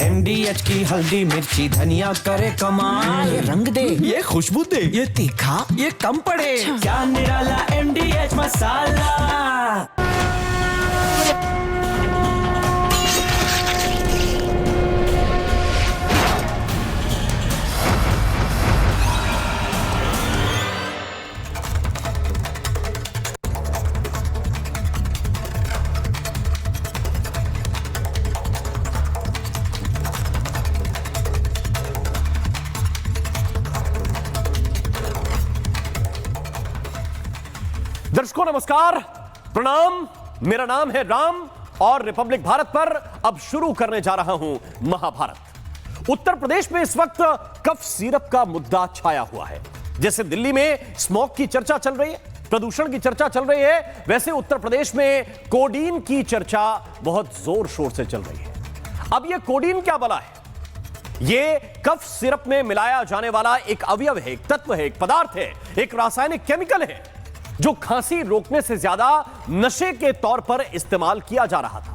एमडीएच की हल्दी मिर्ची धनिया करे कमाल। ये रंग दे, ये खुशबू दे, ये तीखा, ये कम पड़े। क्या निराला एमडीएच मसाला। दर्शकों नमस्कार, प्रणाम। मेरा नाम है राम और रिपब्लिक भारत पर अब शुरू करने जा रहा हूं महाभारत। उत्तर प्रदेश में इस वक्त कफ सिरप का मुद्दा छाया हुआ है। जैसे दिल्ली में स्मोक की चर्चा चल रही है, प्रदूषण की चर्चा चल रही है, वैसे उत्तर प्रदेश में कोडीन की चर्चा बहुत जोर शोर से चल रही है। अब यह कोडीन क्या बला है? यह कफ सिरप में मिलाया जाने वाला एक अवयव है, एक तत्व है, एक पदार्थ है, एक रासायनिक केमिकल है जो खांसी रोकने से ज्यादा नशे के तौर पर इस्तेमाल किया जा रहा था।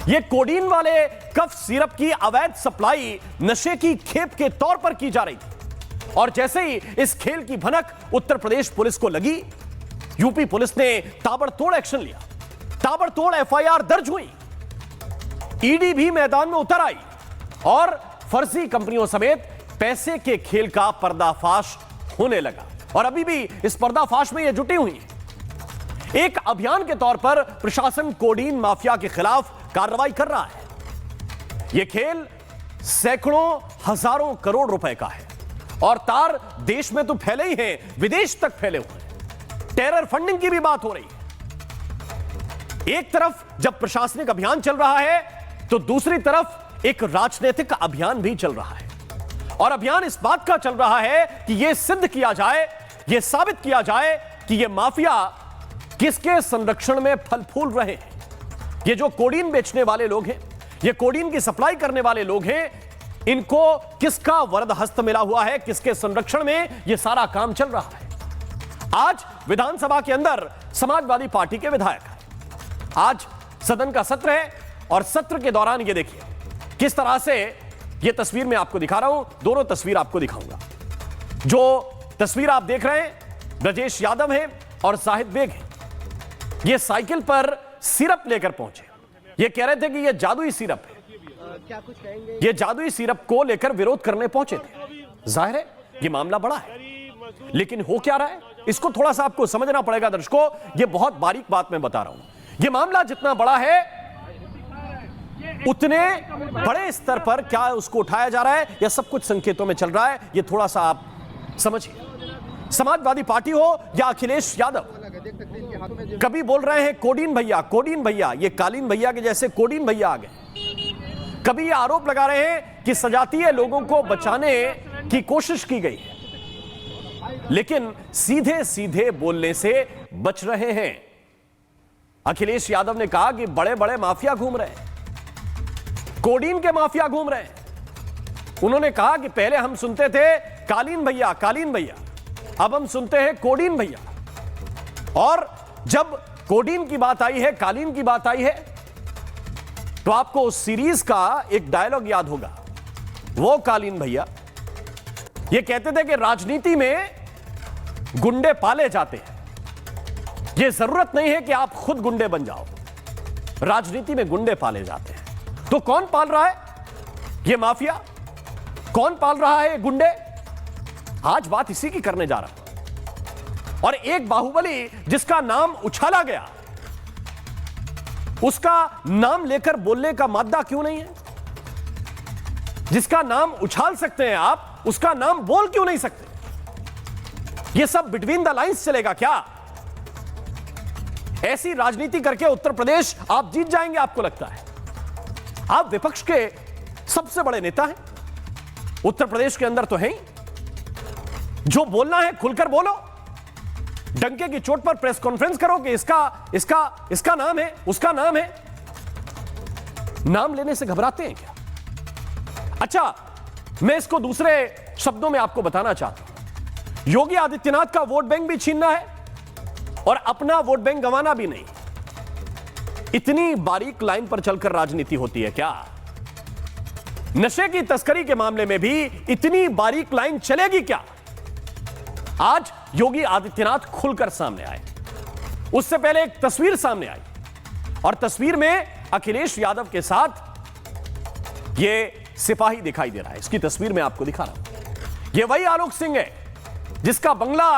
यह कोडीन वाले कफ सिरप की अवैध सप्लाई नशे की खेप के तौर पर की जा रही थी। और जैसे ही इस खेल की भनक उत्तर प्रदेश पुलिस को लगी, यूपी पुलिस ने ताबड़तोड़ एक्शन लिया, ताबड़तोड़ एफआईआर दर्ज हुई, ईडी भी मैदान में उतर आई और फर्जी कंपनियों समेत पैसे के खेल का पर्दाफाश होने लगा। और अभी भी इस पर्दाफाश में यह जुटी हुई है। एक अभियान के तौर पर प्रशासन कोडीन माफिया के खिलाफ कार्रवाई कर रहा है। यह खेल सैकड़ों हजारों करोड़ रुपए का है और तार देश में तो फैले ही हैं, विदेश तक फैले हुए हैं। टेरर फंडिंग की भी बात हो रही है। एक तरफ जब प्रशासनिक अभियान चल रहा है तो दूसरी तरफ एक राजनीतिक अभियान भी चल रहा है। और अभियान इस बात का चल रहा है कि यह सिद्ध किया जाए, यह साबित किया जाए कि यह माफिया किसके संरक्षण में फल फूल रहे हैं। ये जो कोडीन बेचने वाले लोग हैं, ये कोडीन की सप्लाई करने वाले लोग हैं, इनको किसका वरद हस्त मिला हुआ है, किसके संरक्षण में यह सारा काम चल रहा है। आज विधानसभा के अंदर समाजवादी पार्टी के विधायक हैं। आज सदन का सत्र है और सत्र के दौरान यह देखिए किस तरह से यह तस्वीर मैं आपको दिखा रहा हूं, दोनों तस्वीर आपको दिखाऊंगा। जो तस्वीर आप देख रहे हैं, ब्रजेश यादव हैं और जाहिद बेग हैं। यह साइकिल पर सिरप लेकर पहुंचे। यह कह रहे थे कि यह जादुई सिरप है। यह जादुई सिरप को लेकर विरोध करने पहुंचे थे। जाहिर है यह मामला बड़ा है, लेकिन हो क्या रहा है इसको थोड़ा सा आपको समझना पड़ेगा दर्शकों। यह बहुत बारीक बात मैं बता रहा हूं। यह मामला जितना बड़ा है उतने बड़े स्तर पर क्या उसको उठाया जा रहा है, यह सब कुछ संकेतों में चल रहा है। यह थोड़ा सा आप समझिए। समाजवादी पार्टी हो या अखिलेश यादव, कभी बोल रहे हैं कोडीन भैया, कोडीन भैया, ये कालीन भैया के जैसे कोडीन भैया आ गए। कभी ये आरोप लगा रहे हैं कि सजातीय लोगों को बचाने की कोशिश की गई है, लेकिन सीधे सीधे बोलने से बच रहे हैं। अखिलेश यादव ने कहा कि बड़े बड़े माफिया घूम रहे हैं, कोडीन के माफिया घूम रहे हैं। उन्होंने कहा कि पहले हम सुनते थे कालीन भैया, कालीन भैया, अब हम सुनते हैं कोडीन भैया। और जब कोडीन की बात आई है, कालीन की बात आई है, तो आपको उस सीरीज का एक डायलॉग याद होगा। वो कालीन भैया ये कहते थे कि राजनीति में गुंडे पाले जाते हैं, यह जरूरत नहीं है कि आप खुद गुंडे बन जाओ, राजनीति में गुंडे पाले जाते हैं। तो कौन पाल रहा है यह माफिया, कौन पाल रहा है गुंडे? आज बात इसी की करने जा रहा हूं। और एक बाहुबली जिसका नाम उछाला गया, उसका नाम लेकर बोलने का मादा क्यों नहीं है? जिसका नाम उछाल सकते हैं आप, उसका नाम बोल क्यों नहीं सकते? यह सब बिटवीन द लाइंस चलेगा क्या? ऐसी राजनीति करके उत्तर प्रदेश आप जीत जाएंगे आपको लगता है? आप विपक्ष के सबसे बड़े नेता हैं, उत्तर प्रदेश के अंदर तो हैं। जो बोलना है खुलकर बोलो, डंके की चोट पर प्रेस कॉन्फ्रेंस करो कि इसका नाम है, उसका नाम है। नाम लेने से घबराते हैं क्या? अच्छा, मैं इसको दूसरे शब्दों में आपको बताना चाहता हूं। योगी आदित्यनाथ का वोट बैंक भी छीनना है और अपना वोट बैंक गंवाना भी नहीं। इतनी बारीक लाइन पर चलकर राजनीति होती है क्या? नशे की तस्करी के मामले में भी इतनी बारीक लाइन चलेगी क्या? आज योगी आदित्यनाथ खुलकर सामने आए। उससे पहले एक तस्वीर सामने आई और तस्वीर में अखिलेश यादव के साथ यह सिपाही दिखाई दे रहा है। इसकी तस्वीर मैं आपको दिखा रहा हूं। यह वही आलोक सिंह है जिसका बंगला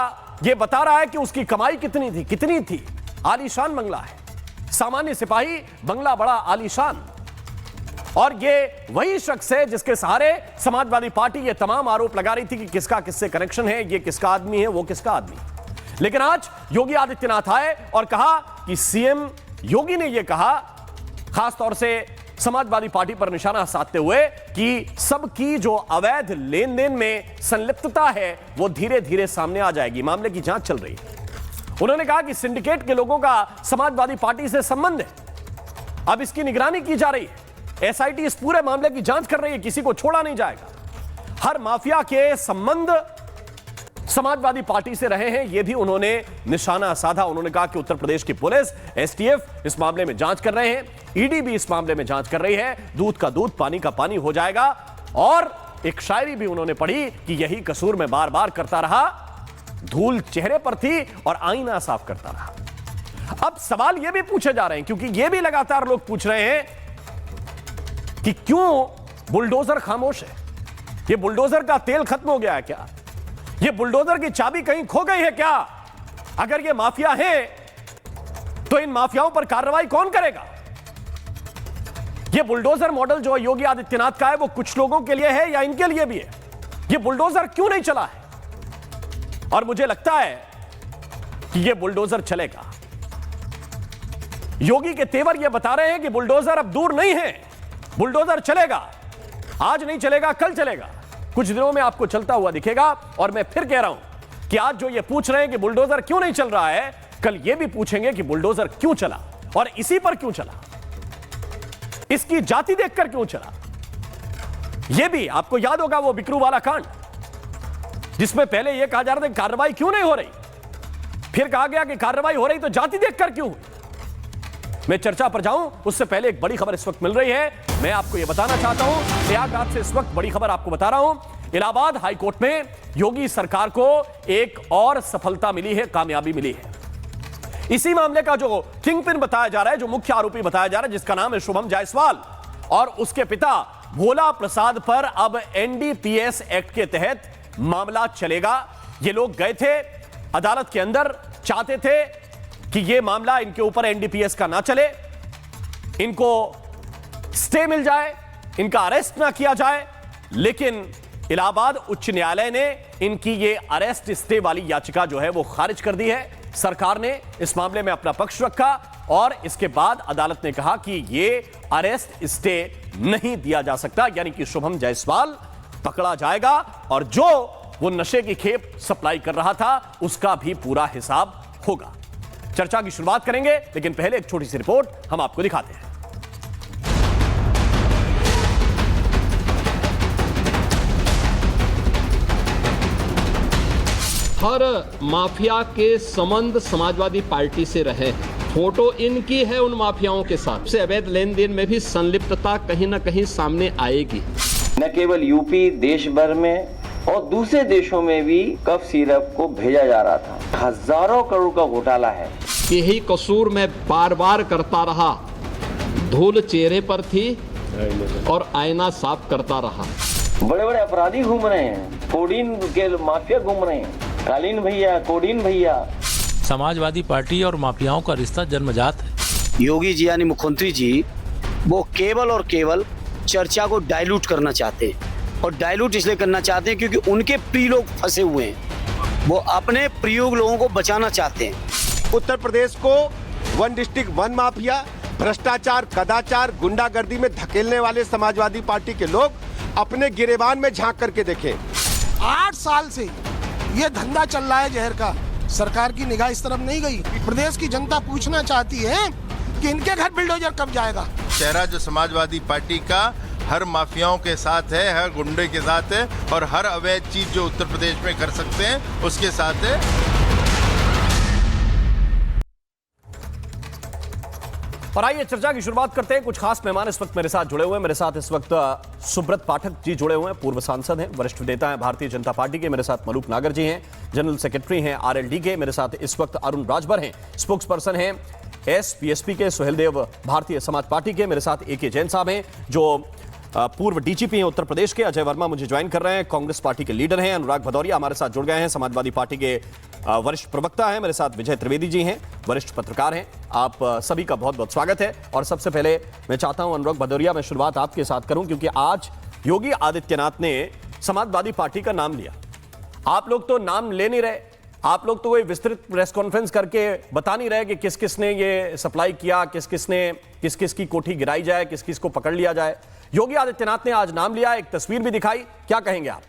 यह बता रहा है कि उसकी कमाई कितनी थी। आलीशान बंगला है, सामान्य सिपाही बंगला बड़ा आलीशान। और ये वही शख्स है जिसके सहारे समाजवादी पार्टी ये तमाम आरोप लगा रही थी कि किसका किससे कनेक्शन है, ये किसका आदमी है, वो किसका आदमी। लेकिन आज योगी आदित्यनाथ आए और कहा कि सीएम योगी ने यह कहा, खासतौर से समाजवादी पार्टी पर निशाना साधते हुए, कि सबकी जो अवैध लेन देन में संलिप्तता है वो धीरे धीरे सामने आ जाएगी। मामले की जांच चल रही है। उन्होंने कहा कि सिंडिकेट के लोगों का समाजवादी पार्टी से संबंध है, अब इसकी निगरानी की जा रही है। एसआईटी इस पूरे मामले की जांच कर रही है, किसी को छोड़ा नहीं जाएगा। हर माफिया के संबंध समाजवादी पार्टी से रहे हैं, यह भी उन्होंने निशाना साधा। उन्होंने कहा कि उत्तर प्रदेश की पुलिस, एसटीएफ इस मामले में जांच कर रहे हैं, ईडी भी इस मामले में जांच कर रही है। दूध का दूध, पानी का पानी हो जाएगा। और एक शायरी भी उन्होंने पढ़ी कि यही कसूर मैं बार बार करता रहा, धूल चेहरे पर थी और आईना साफ करता रहा। अब सवाल यह भी पूछे जा रहे हैं, क्योंकि यह भी लगातार लोग पूछ रहे हैं कि क्यों बुलडोजर खामोश है। यह बुलडोजर का तेल खत्म हो गया है क्या? यह बुलडोजर की चाबी कहीं खो गई है क्या? अगर ये माफिया है तो इन माफियाओं पर कार्रवाई कौन करेगा? यह बुलडोजर मॉडल जो योगी आदित्यनाथ का है वो कुछ लोगों के लिए है या इनके लिए भी है? यह बुलडोजर क्यों नहीं चला है? और मुझे लगता है कि यह बुलडोजर चलेगा। योगी के तेवर यह बता रहे हैं कि बुलडोजर अब दूर नहीं है, बुलडोजर चलेगा। आज नहीं चलेगा, कल चलेगा, कुछ दिनों में आपको चलता हुआ दिखेगा। और मैं फिर कह रहा हूं कि आज जो ये पूछ रहे हैं कि बुलडोजर क्यों नहीं चल रहा है, कल ये भी पूछेंगे कि बुलडोजर क्यों चला और इसी पर क्यों चला, इसकी जाति देखकर क्यों चला। यह भी आपको याद होगा वो बिकरू वाला कांड, जिसमें पहले यह कहा जा रहा था कि कार्रवाई क्यों नहीं हो रही, फिर कहा गया कि कार्रवाई हो रही तो जाति देखकर क्यों हुई। मैं चर्चा पर जाऊं उससे पहले एक बड़ी खबर इस वक्त मिल रही है। मैं आपको यह बताना चाहता हूं, प्रयागराज से इस वक्त बड़ी खबर आपको बता रहा हूं। इलाहाबाद हाईकोर्ट में योगी सरकार को एक और सफलता मिली है, कामयाबी मिली है। इसी मामले का जो किंगपिन बताया जा रहा है, जो मुख्य आरोपी बताया जा रहा है, जिसका नाम है शुभम जायसवाल, और उसके पिता भोला प्रसाद पर अब एनडीपीएस एक्ट के तहत मामला चलेगा। ये लोग गए थे अदालत के अंदर, चाहते थे कि यह मामला इनके ऊपर एनडीपीएस का ना चले, इनको स्टे मिल जाए, इनका अरेस्ट ना किया जाए। लेकिन इलाहाबाद उच्च न्यायालय ने इनकी ये अरेस्ट स्टे वाली याचिका जो है वो खारिज कर दी है। सरकार ने इस मामले में अपना पक्ष रखा और इसके बाद अदालत ने कहा कि ये अरेस्ट स्टे नहीं दिया जा सकता, यानी कि शुभम जायसवाल पकड़ा जाएगा और जो वो नशे की खेप सप्लाई कर रहा था उसका भी पूरा हिसाब होगा। चर्चा की शुरुआत करेंगे, लेकिन पहले एक छोटी सी रिपोर्ट हम आपको दिखाते हैं। हर माफिया के संबंध समाजवादी पार्टी से रहे, फोटो इनकी है उन माफियाओं के साथ से अवैध लेन देन में भी संलिप्तता कहीं ना कहीं सामने आएगी। न केवल यूपी, देश भर में और दूसरे देशों में भी कफ सिरप को भेजा जा रहा था। हजारों करोड़ का घोटाला है। यही कसूर मैं बार बार करता रहा, धूल चेहरे पर थी और आईना साफ करता रहा। बड़े बड़े अपराधी घूम रहे हैं, कोडीन के माफिया घूम रहे हैं, कालीन भैया, कोडीन भैया। समाजवादी पार्टी और माफियाओं का रिश्ता जन्मजात है। योगी जी यानी मुख्यमंत्री जी वो केवल और केवल चर्चा को डाइल्यूट करना चाहते हैं, और डाइल्यूट इसलिए करना चाहते हैं क्योंकि उनके प्रिय लोग फंसे हुए हैं। वो अपने प्रिय लोगों को बचाना चाहते हैं। उत्तर प्रदेश को वन डिस्ट्रिक्ट वन माफिया, भ्रष्टाचार, कदाचार, गुंडागर्दी में धकेलने वाले समाजवादी पार्टी के लोग अपने गिरेबान में झांक करके देखें। 8 साल से ये धंधा चल रहा है जहर का। सरकार की निगाह इस तरफ नहीं गई। प्रदेश की जनता पूछना चाहती है कि इनके घर बिल्डोजर कब जाएगा। चेहरा जो समाजवादी पार्टी का हर माफियाओं के साथ है, हर गुंडे के साथ है और हर अवैध चीज जो उत्तर प्रदेश में कर सकते हैं उसके साथ है। और आइए चर्चा की शुरुआत करते हैं। कुछ खास मेहमान इस वक्त मेरे साथ जुड़े हुए हैं। मेरे साथ इस वक्त सुब्रत पाठक जी जुड़े हुए हैं, पूर्व सांसद हैं, वरिष्ठ नेता हैं भारतीय जनता पार्टी के। मेरे साथ मलूक नागर जी हैं, जनरल सेक्रेटरी हैं आरएलडी के। मेरे साथ इस वक्त अरुण राजभर हैं, स्पोक्स पर्सन हैं एसपीएसपी के। सुहेल देव भारतीय समाज पार्टी के। मेरे साथ एके जैन साहब हैं जो पूर्व डीजीपी हैं उत्तर प्रदेश के। अजय वर्मा मुझे ज्वाइन कर रहे हैं, कांग्रेस पार्टी के लीडर हैं। अनुराग भदौरिया हमारे साथ जुड़ गए हैं, समाजवादी पार्टी के वरिष्ठ प्रवक्ता हैं। मेरे साथ विजय त्रिवेदी जी हैं, वरिष्ठ पत्रकार हैं। आप सभी का बहुत बहुत स्वागत है। और सबसे पहले मैं चाहता हूं अनुराग भदौरिया, मैं शुरुआत आपके साथ करूं क्योंकि आज योगी आदित्यनाथ ने समाजवादी पार्टी का नाम लिया। आप लोग तो नाम ले नहीं रहे, आप लोग तो कोई विस्तृत प्रेस कॉन्फ्रेंस करके बता नहीं रहे कि किस किस ने ये सप्लाई किया, किस किस की कोठी गिराई जाए, किस किस को पकड़ लिया जाए। योगी आदित्यनाथ ने आज नाम लिया, एक तस्वीर भी दिखाई, क्या कहेंगे आप?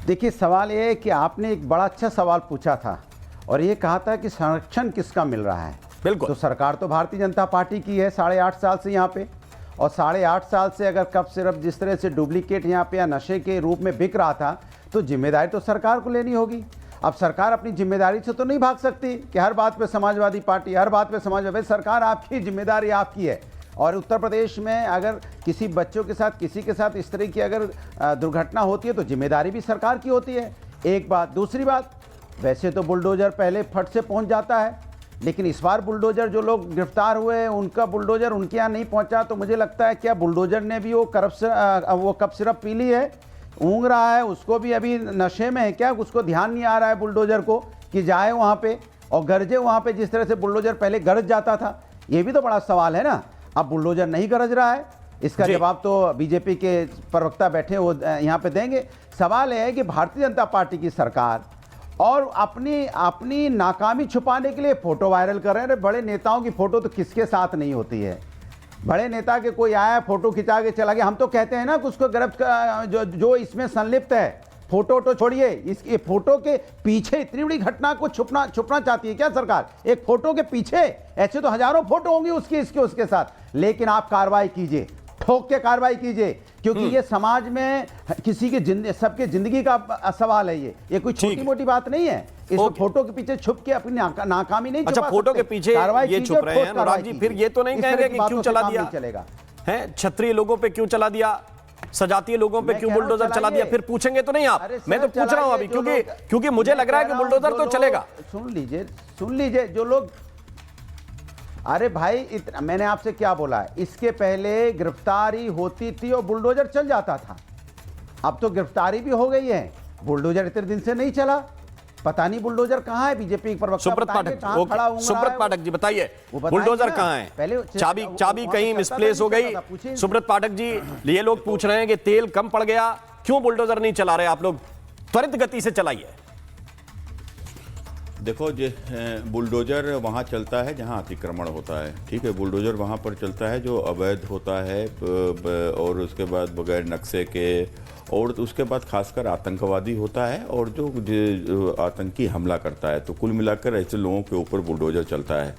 देखिए, सवाल यह है कि आपने एक बड़ा अच्छा सवाल पूछा था और ये कहा था कि संरक्षण किसका मिल रहा है। बिल्कुल। तो सरकार तो भारतीय जनता पार्टी की है 8.5 साल से यहाँ पे, और 8.5 साल से अगर कफ सिरप जिस तरह से डुप्लीकेट यहाँ पे या नशे के रूप में बिक रहा था तो जिम्मेदारी तो सरकार को लेनी होगी। अब सरकार अपनी जिम्मेदारी से तो नहीं भाग सकती कि हर बात पे समाजवादी पार्टी, हर बात पे समाजवादी। सरकार आपकी, जिम्मेदारी आपकी है। और उत्तर प्रदेश में अगर किसी बच्चों के साथ, किसी के साथ इस तरह की अगर दुर्घटना होती है तो जिम्मेदारी भी सरकार की होती है। एक बात। दूसरी बात, वैसे तो बुलडोजर पहले फट से पहुंच जाता है, लेकिन इस बार बुलडोजर जो लोग गिरफ्तार हुए उनका बुलडोजर उनके यहाँ नहीं पहुंचा। तो मुझे लगता है क्या बुलडोजर ने भी वो कप सिरप पी ली है, ऊँग रहा है, उसको भी अभी नशे में है क्या, उसको ध्यान नहीं आ रहा है बुलडोजर को कि जाए वहाँ पे और गरजे वहाँ पे जिस तरह से बुलडोजर पहले गरज जाता था। ये भी तो बड़ा सवाल है ना। अब बुलडोजर नहीं गरज रहा है, इसका जवाब तो बीजेपी के प्रवक्ता बैठे वो यहाँ पे देंगे। सवाल यह है कि भारतीय जनता पार्टी की सरकार और अपनी नाकामी छुपाने के लिए फोटो वायरल कर रहे हैं। बड़े नेताओं की फोटो तो किसके साथ नहीं होती है। बड़े नेता के कोई आया, फोटो खिंचा के चला गया। हम तो कहते हैं ना कि उसको गिरफ्तार जो इसमें संलिप्त है, फोटो तो छोड़िए, इसके फोटो के पीछे इतनी बड़ी घटना को छुपना चाहती है क्या सरकार? एक फोटो के पीछे ऐसे तो हजारों फोटो होंगे उसके साथ, लेकिन आप कार्रवाई कीजिए, ठोक के कार्रवाई कीजिए, क्योंकि ये समाज में किसी के सबके जिंदगी का सवाल है। ये कोई छोटी मोटी बात नहीं है। इस फोटो के पीछे छुप के अपनी नाकामी नहीं। अच्छा, फोटो के पीछे ये छुप रहे हैं अनुराग जी, फिर ये तो नहीं कहेंगे कि क्यों चला दिया चलेगा है, क्षत्रिय लोगों पे क्यों चला दिया, सजातीय लोगों पे क्यों बुलडोजर चला दिया, फिर पूछेंगे तो नहीं आप? मैं तो पूछ रहा हूं अभी क्योंकि मुझे लग रहा है कि बुलडोजर तो चलेगा। सुन लीजिए जो लोग, अरे भाई मैंने आपसे क्या बोला है, इसके पहले गिरफ्तारी होती थी और बुलडोजर चल जाता था। अब तो गिरफ्तारी भी हो गई है, बुलडोजर इतने दिन से नहीं चला। पता नहीं बुलडोजर कहां है। बीजेपी प्रवक्ता सुब्रत पाठक जी बताइए, बुलडोजर कहां है? पहले चाबी कहीं मिसप्लेस हो गई। सुब्रत पाठक जी, ये लोग पूछ रहे हैं कि तेल कम पड़ गया, क्यों बुलडोजर नहीं चला रहे आप लोग? त्वरित गति से चलाइए। देखो, बुलडोजर वहाँ चलता है जहाँ अतिक्रमण होता है, ठीक है। बुलडोजर वहाँ पर चलता है जो अवैध होता है और उसके बाद बगैर नक्शे के, और उसके बाद खासकर आतंकवादी होता है और जो आतंकी हमला करता है। तो कुल मिलाकर ऐसे लोगों के ऊपर बुलडोजर चलता है।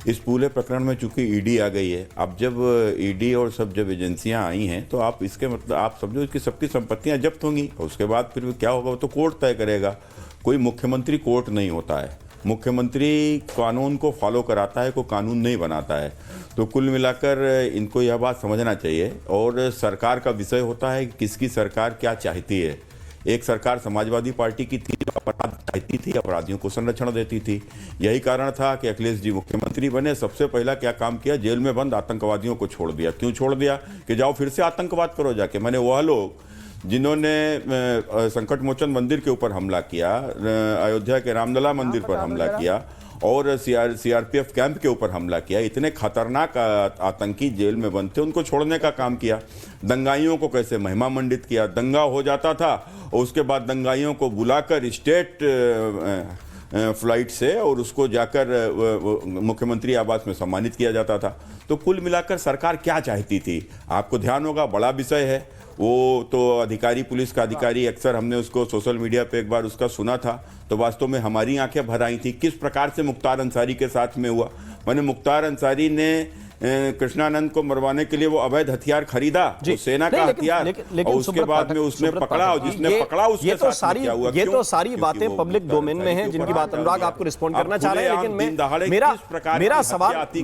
इस पूरे प्रकरण में चूंकि ईडी आ गई है, अब जब ईडी और सब जब एजेंसियां आई हैं तो आप इसके मतलब आप समझो कि सबकी संपत्तियां जब्त होंगी। उसके बाद फिर क्या होगा वो तो कोर्ट तय करेगा। कोई मुख्यमंत्री कोर्ट नहीं होता है, मुख्यमंत्री कानून को फॉलो कराता है, कोई कानून नहीं बनाता है। तो कुल मिलाकर इनको यह बात समझना चाहिए। और सरकार का विषय होता है कि किसकी सरकार क्या चाहती है। एक सरकार समाजवादी पार्टी की थी, अपराध चाहती थी, अपराधियों को संरक्षण देती थी। यही कारण था कि अखिलेश जी मुख्यमंत्री बने। सबसे पहला क्या काम किया, जेल में बंद आतंकवादियों को छोड़ दिया। क्यों छोड़ दिया? कि जाओ फिर से आतंकवाद करो जाके। मैंने वह लोग जिन्होंने संकट मोचन मंदिर के ऊपर हमला किया, अयोध्या के रामलला मंदिर पर हमला किया और सीआरपीएफ कैंप के ऊपर हमला किया, इतने खतरनाक आतंकी जेल में बंद थे, उनको छोड़ने का काम किया। दंगाइयों को कैसे महिमा मंडित किया, दंगा हो जाता था और उसके बाद दंगाइयों को बुलाकर स्टेट फ्लाइट से और उसको जाकर मुख्यमंत्री आवास में सम्मानित किया जाता था। तो कुल मिलाकर सरकार क्या चाहती थी, आपको ध्यान होगा, बड़ा विषय है। वो तो अधिकारी, पुलिस का अधिकारी, अक्सर हमने उसको सोशल मीडिया पे एक बार उसका सुना था तो वास्तव में हमारी आंखें भर आई थी। किस प्रकार से मुख्तार अंसारी के साथ में हुआ। मैंने मुख्तार अंसारी ने कृष्णानंद को मरवाने के लिए वो अवैध हथियार खरीदा, वो सेना का हथियार, और उसके बाद में उसने पकड़ा, और जिसने पकड़ा उसके साथ क्या हुआ? ये तो सारी बातें पब्लिक डोमेन में हैं, जिनकी बात अनुराग आपको रिस्पॉन्ड करना चाह रहे हैं, लेकिन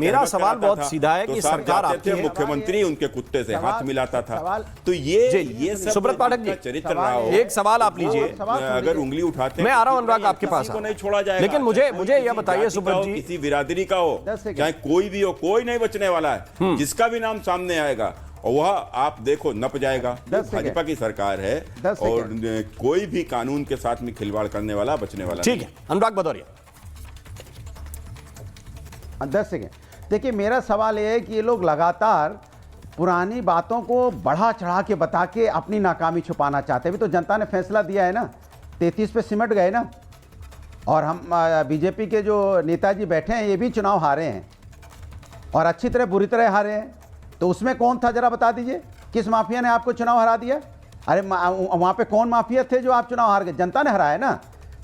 मेरा सवाल बहुत सीधा है कि सरकार आपकी है, मुख्यमंत्री उनके कुत्ते से हाथ मिलाता था, तो ये सुब्रत पाठक जी चरित्र रहा हो। एक सवाल आप लीजिए, अगर उंगली उठाते मैं आ रहा हूं अनुराग आपके पास, को नहीं छोड़ा जाएगा। लेकिन मुझे यह बताइए सुब्रत जी, किसी बिरादरी का हो, चाहे कोई भी हो, कोई नहीं बचने वाला है, जिसका भी नाम सामने आएगा और वह आप देखो नप जाएगा। भाजपा की सरकार है और कोई भी कानून के साथ में खिलवाड़ करने वाला बचने वाला। ठीक है अनुराग भदौरिया, 10 सेकेंड। देखिए, मेरा सवाल यह है कि ये लोग लगातार पुरानी बातों को बढ़ा चढ़ा के बता के अपनी नाकामी छुपाना चाहते हैं। अभी तो जनता ने फैसला दिया है ना, 33 पे सिमट गए ना, और हम बीजेपी के जो नेताजी बैठे हैं ये भी चुनाव हारे हैं और अच्छी तरह बुरी तरह हारे हैं। तो उसमें कौन था जरा बता दीजिए, किस माफिया ने आपको चुनाव हरा दिया? अरे वहाँ पे कौन माफिया थे जो आप चुनाव हार गए? जनता ने हराया ना।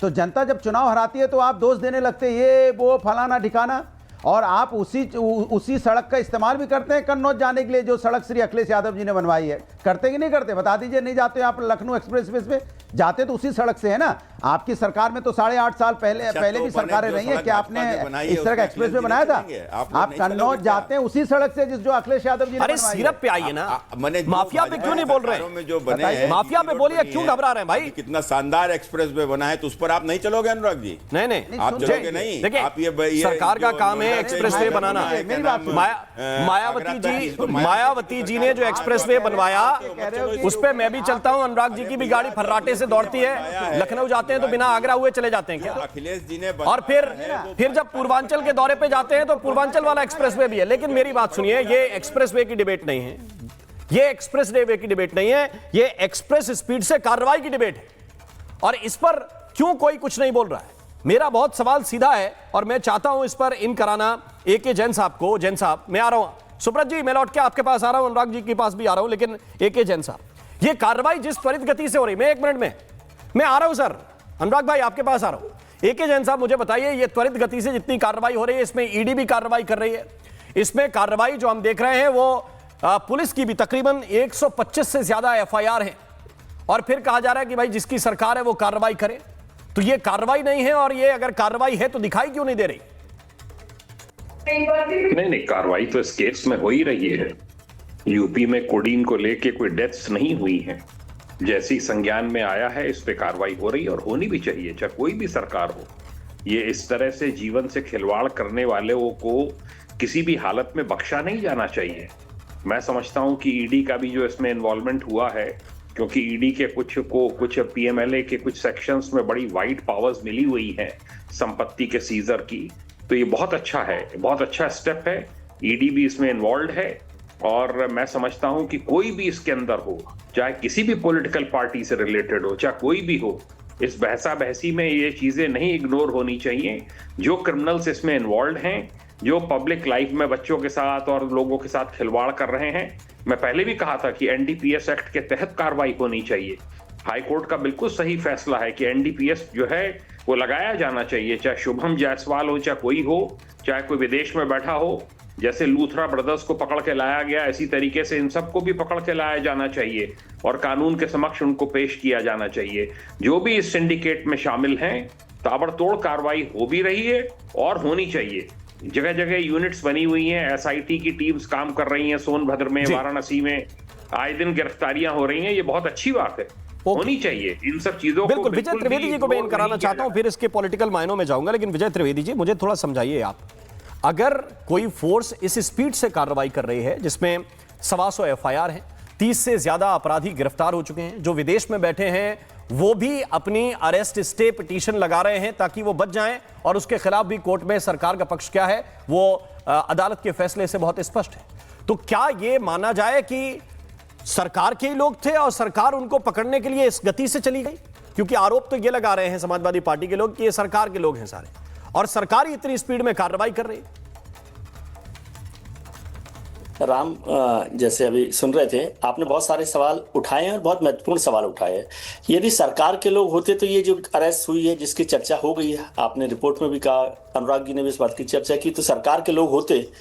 तो जनता जब चुनाव हराती है तो आप दोष देने लगते, ये वो फलाना ठिकाना, और आप उसी सड़क का इस्तेमाल भी करते हैं कन्नौज जाने के लिए, जो सड़क श्री अखिलेश यादव जी ने बनवाई है। करते कि नहीं करते? बता दीजिए। नहीं जाते आप लखनऊ एक्सप्रेसवे पे? जाते तो उसी सड़क से है ना। आपकी सरकार में तो 8.5 साल पहले भी सरकारें रही हैं कि आपने इस तरह का एक्सप्रेसवे बनाया था? आप कन्नौज जाते हैं उसी सड़क से जो अखिलेश यादव जी ने अरे सिरप पे आइए ना, माफिया पे क्यों नहीं बोल रहे हैं? जो बने माफिया पे बोलिए, क्यों घबरा रहे हैं भाई? कितना शानदार एक्सप्रेसवे बना है, तो उस पर आप नहीं चलोगे अनुराग जी? नहीं, आप चलोगे नहीं। देखिए, सरकार का काम है एक्सप्रेसवे बनाना। मायावती जी ने जो एक्सप्रेसवे बनवाया उस पे मैं भी चलता हूं। अनुराग जी की भी गाड़ी फर्राटे से दौड़ती है, लखनऊ जाते हैं तो बिना आगरा हुए चले जाते हैं क्या? अखिलेश जी ने और फिर जब पूर्वांचल के दौरे पे जाते हैं तो पूर्वांचल वाला एक्सप्रेसवे भी है। लेकिन मेरी बात सुनिए, ये एक्सप्रेसवे की डिबेट नहीं है, ये एक्सप्रेसवे की डिबेट नहीं है, ये एक्सप्रेस स्पीड से कार्रवाई की डिबेट है। और इस पर क्यों कोई कुछ नहीं बोल रहा है? मेरा बहुत सवाल सीधा है और मैं चाहता हूं इस पर इन कराना AK जैन साहब को। जैन साहब, मैं आ रहा हूं। सुब्रत जी, मैं लौट के आपके पास आ रहा हूं, अनुराग जी के पास भी आ रहा हूं, लेकिन AK जैन साहब, ये कार्रवाई जिस त्वरित गति से हो रही, मैं 1 मिनट में मैं आ रहा हूं सर। अनुराग भाई आपके पास आ रहा हूं। AK जैन साहब, मुझे बताइए, ये त्वरित गति से जितनी कार्रवाई हो रही है, इसमें ED भी कार्रवाई कर रही है। इसमें कार्रवाई जो हम देख रहे हैं वो पुलिस की भी तकरीबन 125 से ज्यादा FIR है, और फिर कहा जा रहा है कि भाई जिसकी सरकार है वो कार्रवाई करे। तो ये कार्रवाई नहीं है, और ये अगर कार्रवाई है तो दिखाई क्यों नहीं दे रही? नहीं, कार्रवाई तो इस केस में हो ही रही है। यूपी में कोडीन को लेके कोई डेथ्स नहीं हुई हैं। जैसी संज्ञान में आया है इस पे कार्रवाई हो रही है, और होनी भी चाहिए, चाहे कोई भी सरकार हो। ये इस तरह से जीवन से खिलवाड़ करने वालों को किसी भी हालत में बख्शा नहीं जाना चाहिए। मैं समझता हूं कि ईडी का भी जो इसमें इन्वॉल्वमेंट हुआ है, क्योंकि ईडी के कुछ PMLA के कुछ सेक्शंस में बड़ी वाइड पावर्स मिली हुई हैं संपत्ति के सीजर की, तो ये बहुत अच्छा है, बहुत अच्छा स्टेप है। ईडी भी इसमें इन्वॉल्व है, और मैं समझता हूं कि कोई भी इसके अंदर हो, चाहे किसी भी पॉलिटिकल पार्टी से रिलेटेड हो, चाहे कोई भी हो, इस बहसा बहसी में ये चीजें नहीं इग्नोर होनी चाहिए। जो क्रिमिनल्स इसमें इन्वॉल्व हैं, जो पब्लिक लाइफ में बच्चों के साथ और लोगों के साथ खिलवाड़ कर रहे हैं, मैं पहले भी कहा था कि NDPS एक्ट के तहत कार्रवाई होनी चाहिए। हाई कोर्ट का बिल्कुल सही फैसला है कि NDPS जो है वो लगाया जाना चाहिए, चाहे शुभम जायसवाल हो, चाहे कोई हो, चाहे कोई विदेश में बैठा हो। जैसे लूथरा ब्रदर्स को पकड़ के लाया गया, इसी तरीके से इन सबको भी पकड़ के लाया जाना चाहिए और कानून के समक्ष उनको पेश किया जाना चाहिए। जो भी इस सिंडिकेट में शामिल हैं, ताबड़तोड़ कार्रवाई हो भी रही है और होनी चाहिए। जगह जगह यूनिट्स बनी हुई हैं, SIT की टीम्स काम कर रही हैं, सोनभद्र में, वाराणसी में आए दिन गिरफ्तारियां हो रही हैं। ये बहुत अच्छी बात है, होनी चाहिए इन सब चीजों को। बिल्कुल, विजय त्रिवेदी जी को मैं कराना चाहता हूं, फिर इसके पॉलिटिकल मायनों में जाऊंगा। लेकिन विजय त्रिवेदी जी, मुझे थोड़ा समझाइए आप, अगर कोई फोर्स इस स्पीड से कार्रवाई कर रही है जिसमें 125 FIR है, 30 से ज्यादा अपराधी गिरफ्तार हो चुके हैं, जो विदेश में बैठे हैं वो भी अपनी अरेस्ट स्टे पिटीशन लगा रहे हैं ताकि वो बच जाएं, और उसके खिलाफ भी कोर्ट में सरकार का पक्ष क्या है वो अदालत के फैसले से बहुत स्पष्ट है। तो क्या ये माना जाए कि सरकार के ही लोग थे और सरकार उनको पकड़ने के लिए इस गति से चली गई? क्योंकि आरोप तो ये लगा रहे हैं समाजवादी पार्टी के लोग कि ये सरकार के लोग हैं सारे, और सरकार ही इतनी स्पीड में कार्रवाई कर रही है। राम, जैसे अभी सुन रहे थे, आपने बहुत सारे सवाल उठाए हैं और बहुत महत्वपूर्ण सवाल उठाए हैं। यदि सरकार के लोग होते तो ये जो अरेस्ट हुई है, जिसकी चर्चा हो गई है, आपने रिपोर्ट में भी कहा, अनुराग जी ने भी इस बात की चर्चा की, तो सरकार के लोग होते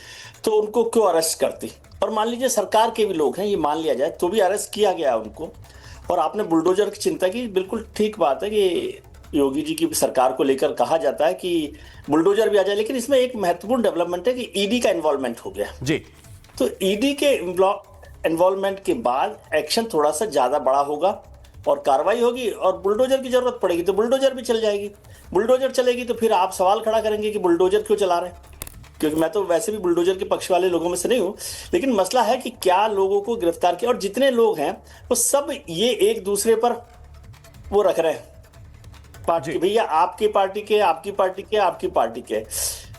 तो उनको क्यों अरेस्ट करते? और मान लीजिए सरकार के भी लोग हैं, ये मान लिया जाए, तो भी अरेस्ट किया गया उनको। और आपने बुलडोजर की चिंता की, बिल्कुल ठीक बात है कि योगी जी की सरकार को लेकर कहा जाता है कि बुलडोजर भी आ जाए, लेकिन इसमें एक महत्वपूर्ण डेवलपमेंट है कि ईडी का इन्वॉल्वमेंट हो गया जी। तो ईडी के इन्वॉल्वमेंट के बाद एक्शन थोड़ा सा ज्यादा बड़ा होगा और कार्रवाई होगी, और बुलडोजर की जरूरत पड़ेगी तो बुलडोजर भी चल जाएगी। बुलडोजर चलेगी तो फिर आप सवाल खड़ा करेंगे कि बुलडोजर क्यों चला रहे हैं, क्योंकि मैं तो वैसे भी बुलडोजर के पक्ष वाले लोगों में से नहीं हूं, लेकिन मसला है कि क्या लोगों को गिरफ्तार किया, और जितने लोग हैं वो सब ये एक दूसरे पर वो रख रहे हैं पार्टी, भैया आपकी पार्टी के, आपकी पार्टी के, आपकी पार्टी के।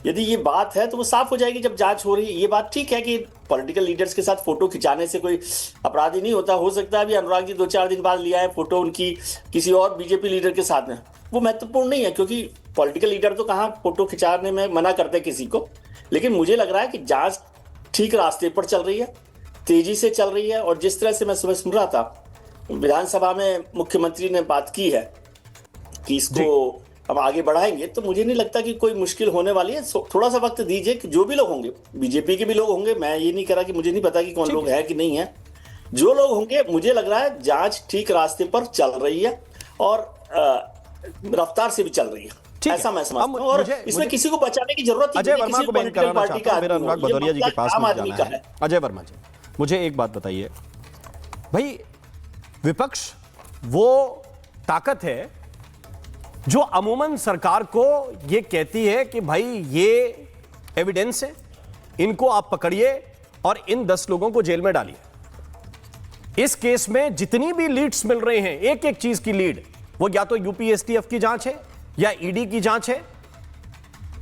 यदि ये बात है तो वो साफ हो जाएगी जब जांच हो रही है। ये बात ठीक है कि पॉलिटिकल लीडर्स के साथ फोटो खिंचाने से कोई अपराधी नहीं होता, हो सकता है अभी अनुराग जी 2-4 दिन बाद लिया है फोटो उनकी किसी और बीजेपी लीडर के साथ में, वो महत्वपूर्ण नहीं है, क्योंकि पॉलिटिकल लीडर तो कहाँ फोटो खिंचाने में मना करते किसी को। लेकिन मुझे लग रहा है कि जांच ठीक रास्ते पर चल रही है, तेजी से चल रही है, और जिस तरह से मैं सुबह सुन रहा था विधानसभा में मुख्यमंत्री ने बात की है कि इसको अब आगे बढ़ाएंगे, तो मुझे नहीं लगता कि कोई मुश्किल होने वाली है। थोड़ा सा वक्त दीजिए कि जो भी लोग होंगे, बीजेपी के भी लोग होंगे, मैं ये नहीं कह रहा कि मुझे नहीं पता कि कौन लोग है कि नहीं है, जो लोग होंगे, मुझे लग रहा है जांच ठीक रास्ते पर चल रही है और रफ्तार से भी चल रही है, ऐसा मैं समझता हूं। और इसमें किसी को बचाने की जरूरत अजय वर्मा को मैं कराना चाहता हूं, मेरा अनुराग भदौरिया जी के पास में जाना है। अजय वर्मा जी, मुझे एक बात बताइए भाई, विपक्ष वो ताकत है जो अमूमन सरकार को ये कहती है कि भाई ये एविडेंस है, इनको आप पकड़िए और इन 10 लोगों को जेल में डालिए। इस केस में जितनी भी लीड्स मिल रहे हैं, एक एक चीज की लीड, वो या तो यूपीएसटीएफ की जांच है, या ईडी की जांच है,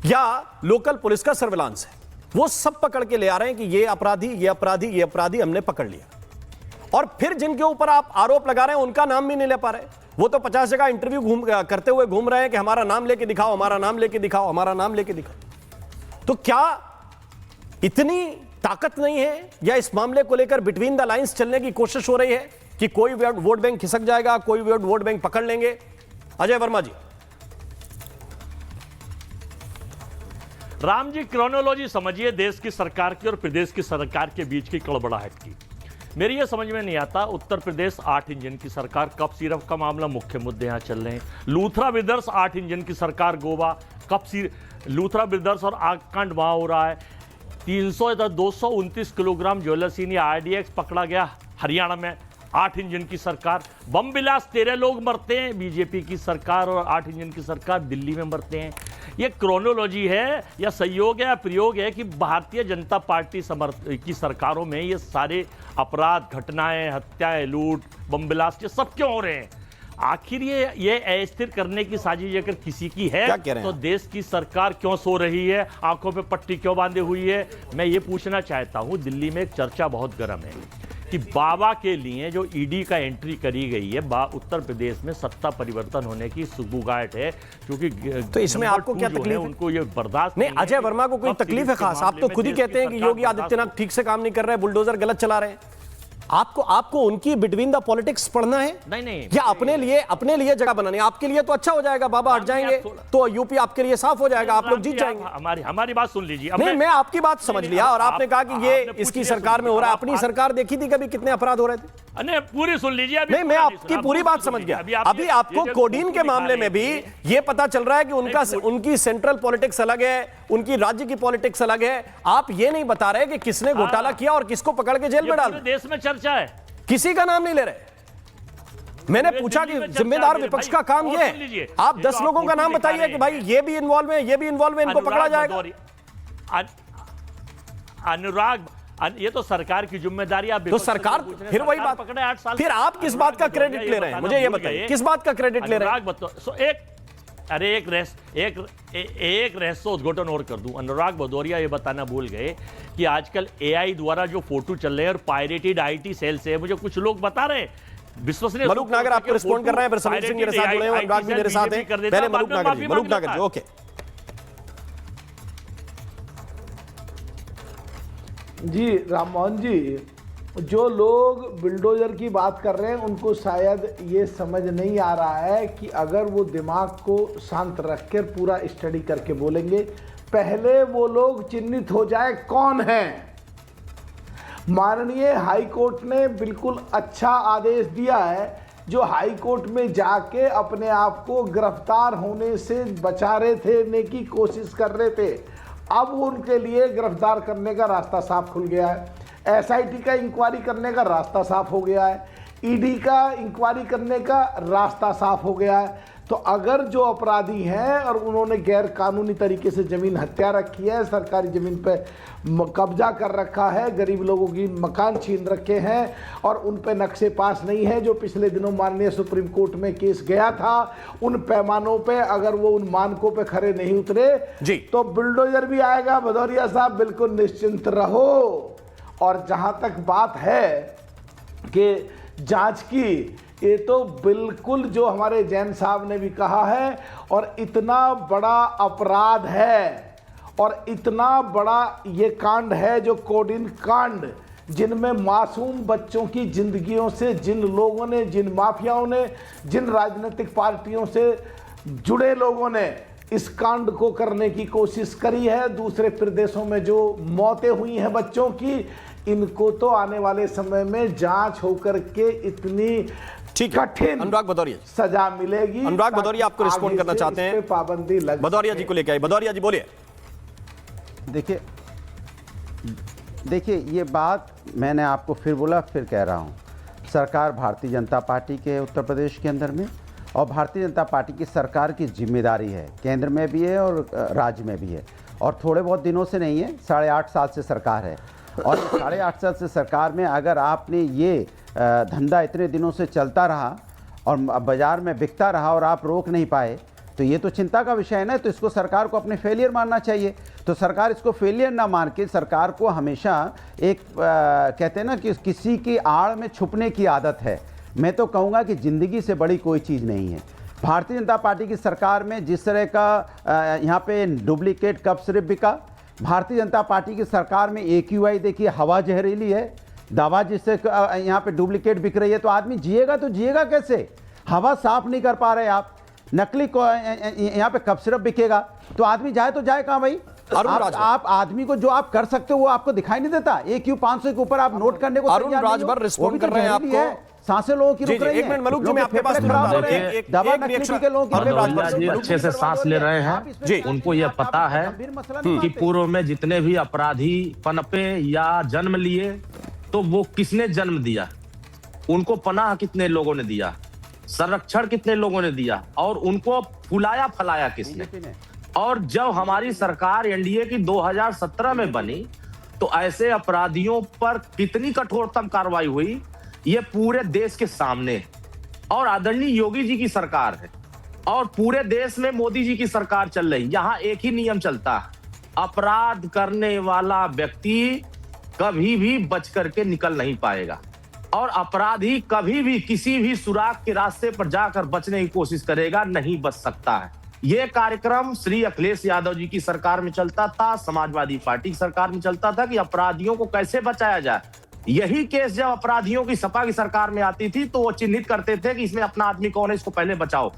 या लोकल पुलिस का सर्विलांस है, वो सब पकड़ के ले आ रहे हैं कि ये अपराधी, ये अपराधी, ये अपराधी हमने पकड़ लिया। और फिर जिनके ऊपर आप आरोप लगा रहे हैं उनका नाम भी नहीं ले पा रहे, वो तो 50 जगह इंटरव्यू करते हुए घूम रहे हैं कि हमारा नाम लेके दिखाओ, हमारा नाम लेके दिखाओ, हमारा नाम लेके दिखाओ। तो क्या इतनी ताकत नहीं है, या इस मामले को लेकर बिटवीन द लाइंस चलने की कोशिश हो रही है कि कोई वोट बैंक खिसक जाएगा, कोई वोट बैंक पकड़ लेंगे? अजय वर्मा जी। राम जी, क्रोनोलॉजी समझिए देश की सरकार की और प्रदेश की सरकार के बीच की कड़बड़ाहट की। मेरी ये समझ में नहीं आता, उत्तर प्रदेश 8 इंजन की सरकार, कप सिरप का मामला मुख्य मुद्दे यहाँ चल रहे हैं। लूथरा ब्रदर्स 8 इंजन की सरकार, गोवा, लूथरा ब्रदर्स और आकांड वहाँ हो रहा है। 229 किलोग्राम ज्वेलर्स या आरडीएक्स पकड़ा गया हरियाणा में, 8 इंजन की सरकार। बम बिलास 13 लोग मरते हैं, बीजेपी की सरकार, और 8 इंजन की सरकार दिल्ली में मरते हैं। ये क्रोनोलॉजी है या संयोग है या प्रयोग है कि भारतीय जनता पार्टी की सरकारों में ये सारे अपराध, घटनाएं, हत्याएं, लूट, बम बिलास, ये सब क्यों हो रहे हैं? आखिर ये अस्थिर करने की साजिश अगर किसी की है तो देश की सरकार क्यों सो रही है, आंखों पे पट्टी क्यों बांधे हुई है? मैं ये पूछना चाहता हूं। दिल्ली में एक चर्चा बहुत गर्म है कि बाबा के लिए जो ईडी का एंट्री करी गई है, उत्तर प्रदेश में सत्ता परिवर्तन होने की सुगबुगाहट है, क्योंकि तो इसमें आपको क्या तकलीफ है? उनको ये बर्दाश्त नहीं। अजय वर्मा को कोई तकलीफ है खास? आप तो खुद ही कहते हैं कि योगी आदित्यनाथ ठीक से काम नहीं कर रहे, बुलडोजर गलत चला रहे हैं। आपको उनकी बिटवीन द पॉलिटिक्स पढ़ना है? नहीं, या अपने लिए जगह बनानी? आपके लिए तो अच्छा हो जाएगा, बाबा हट जाएंगे तो यूपी आपके लिए साफ हो जाएगा, आप लोग जीत जाएंगे। हमारी बात सुन लीजिए। नहीं, मैं आपकी बात समझ लिया, और आपने कहा कि ये इसकी सरकार में हो रहा है। अपनी सरकार देखी थी कभी कितने अपराध हो रहे थे? नहीं, पूरी सुन लीजिए। नहीं, मैं आपकी पूरी बात समझ गया। अभी आपको कोडीन के मामले में भी ये पता चल रहा है कि उनकी सेंट्रल पॉलिटिक्स अलग है, उनकी राज्य की पॉलिटिक्स अलग है। आप ये नहीं बता रहे कि किसने घोटाला किया और किसको पकड़ के जेल में डाल। देश में चर्चा है, किसी का नाम नहीं ले रहे। मैंने पूछा कि जिम्मेदार विपक्ष का काम यह है, आप 10 लोगों का नाम बताइए कि भाई ये भी इन्वॉल्व है, ये भी इन्वॉल्व है, इनको पकड़ा जाएगा। अनुराग, ये तो सरकार की जिम्मेदारी। आप तो सरकार, फिर वही बात, पकड़े 8 साल, फिर आप किस बात का क्रेडिट ले रहे हैं? मुझे ये बताइए, किस बात का क्रेडिट ले रहे हैं? एक रहस्योद्घाटन और कर दूं। अनुराग भदौरिया ये बताना भूल गए कि आजकल एआई द्वारा जो फोटो चल रहे हैं और पायरेटेड आईटी सेल से, मुझे कुछ लोग बता रहे हैं, विश्वसनीय। मलूक नागर आपको रिस्पॉन्ड कर रहे हैं, फिर समीर सिंह मेरे साथ जुड़े हैं, अनुराग भी मेरे साथ हैं। पहले मलूक नागर जी। ओके, जी राम मोहन जी, जो लोग बिल्डोजर की बात कर रहे हैं उनको शायद ये समझ नहीं आ रहा है कि अगर वो दिमाग को शांत रखकर पूरा स्टडी करके बोलेंगे, पहले वो लोग चिन्हित हो जाए कौन है। माननीय हाई कोर्ट ने बिल्कुल अच्छा आदेश दिया है, जो हाई कोर्ट में जाके अपने आप को गिरफ्तार होने से बचा रहे थे, ने की कोशिश कर रहे थे, अब उनके लिए गिरफ्तार करने का रास्ता साफ खुल गया है। एसआईटी का इंक्वायरी करने का रास्ता साफ हो गया है, ईडी का इंक्वायरी करने का रास्ता साफ हो गया है। तो अगर जो अपराधी हैं और उन्होंने गैर कानूनी तरीके से ज़मीन हत्या रखी है, सरकारी ज़मीन पे कब्जा कर रखा है, गरीब लोगों की मकान छीन रखे हैं और उन पे नक्शे पास नहीं है, जो पिछले दिनों माननीय सुप्रीम कोर्ट में केस गया था, उन पैमानों पे अगर वो उन मानकों पे खरे नहीं उतरे जी, तो बुलडोजर भी आएगा। भदौरिया साहब बिल्कुल निश्चिंत रहो। और जहां तक बात है कि जांच की, ये तो बिल्कुल जो हमारे जैन साहब ने भी कहा है, और इतना बड़ा अपराध है और इतना बड़ा ये कांड है जो कोडीन कांड, जिनमें मासूम बच्चों की जिंदगियों से जिन लोगों ने, जिन माफियाओं ने, जिन राजनीतिक पार्टियों से जुड़े लोगों ने इस कांड को करने की कोशिश करी है, दूसरे प्रदेशों में जो मौतें हुई हैं बच्चों की, इनको तो आने वाले समय में जांच होकर के इतनी कठिन अनुराग भदौरिया सजा मिलेगी। अनुराग भदौरिया आपको रिस्पॉन्ड करना चाहते हैं, पाबंदी लग, भदौरिया जी को लेकर आइए। भदौरिया जी बोलिए। देखिए ये बात मैंने आपको फिर बोला, फिर कह रहा हूँ, सरकार भारतीय जनता पार्टी के उत्तर प्रदेश के अंदर में, और भारतीय जनता पार्टी की सरकार की जिम्मेदारी है, केंद्र में भी है और राज्य में भी है, और थोड़े बहुत दिनों से नहीं है, 8.5 साल से सरकार है। और 8.5 साल से सरकार में अगर आपने ये धंधा इतने दिनों से चलता रहा और बाजार में बिकता रहा और आप रोक नहीं पाए, तो ये तो चिंता का विषय है ना। तो इसको सरकार को अपने फेलियर मानना चाहिए। तो सरकार इसको फेलियर ना मान के, सरकार को हमेशा एक कहते हैं ना कि किसी की आड़ में छुपने की आदत है। मैं तो कहूँगा कि ज़िंदगी से बड़ी कोई चीज़ नहीं है। भारतीय जनता पार्टी की सरकार में जिस तरह का यहाँ पे डुप्लीकेट कप सिर्फ बिका, भारतीय जनता पार्टी की सरकार में AQI देखिए, हवा जहरीली है, दवा जिससे यहाँ पे डुप्लीकेट बिक रही है, तो आदमी जिएगा तो जिएगा कैसे? हवा साफ नहीं कर पा रहे आप, नकली यहाँ पे कप सिरप बिकेगा, तो आदमी जाए तो जाए कहाँ भाई? आप आदमी को जो आप कर सकते हो वो आपको दिखाई नहीं देता। AQ 500 के ऊपर आप नोट करने को अरुण राजभर रिस्पॉन्ड कर रहे हैं आपको। सांसें लोगों की रुक रही हैं। एक मिनट मलूक जी, मैं आपके पास दवा नकली के लोगों की अच्छे से सांस ले रहे हैं, उनको यह पता है कि पूर्व में जितने भी अपराधी पनपे या जन्म लिए, तो वो किसने जन्म दिया, उनको पनाह कितने लोगों ने दिया, संरक्षण कितने लोगों ने दिया, और उनको फुलाया फलाया किसने। और जब हमारी सरकार एनडीए की 2017 में बनी, तो ऐसे अपराधियों पर कितनी कठोरतम कार्रवाई हुई, ये पूरे देश के सामने। और आदरणीय योगी जी की सरकार है और पूरे देश में मोदी जी की सरकार चल रही, यहां एक ही नियम चलता है, अपराध करने वाला व्यक्ति कभी भी बच करके निकल नहीं पाएगा, और अपराधी कभी भी किसी भी सुराग के रास्ते पर जाकर बचने की कोशिश करेगा, नहीं बच सकता है। यह कार्यक्रम श्री अखिलेश यादव जी की सरकार में चलता था, समाजवादी पार्टी की सरकार में चलता था कि अपराधियों को कैसे बचाया जाए। यही केस जब अपराधियों की सपा की सरकार में आती थी, तो वो चिन्हित करते थे कि इसमें अपना आदमी कौन है, इसको पहले बचाओ।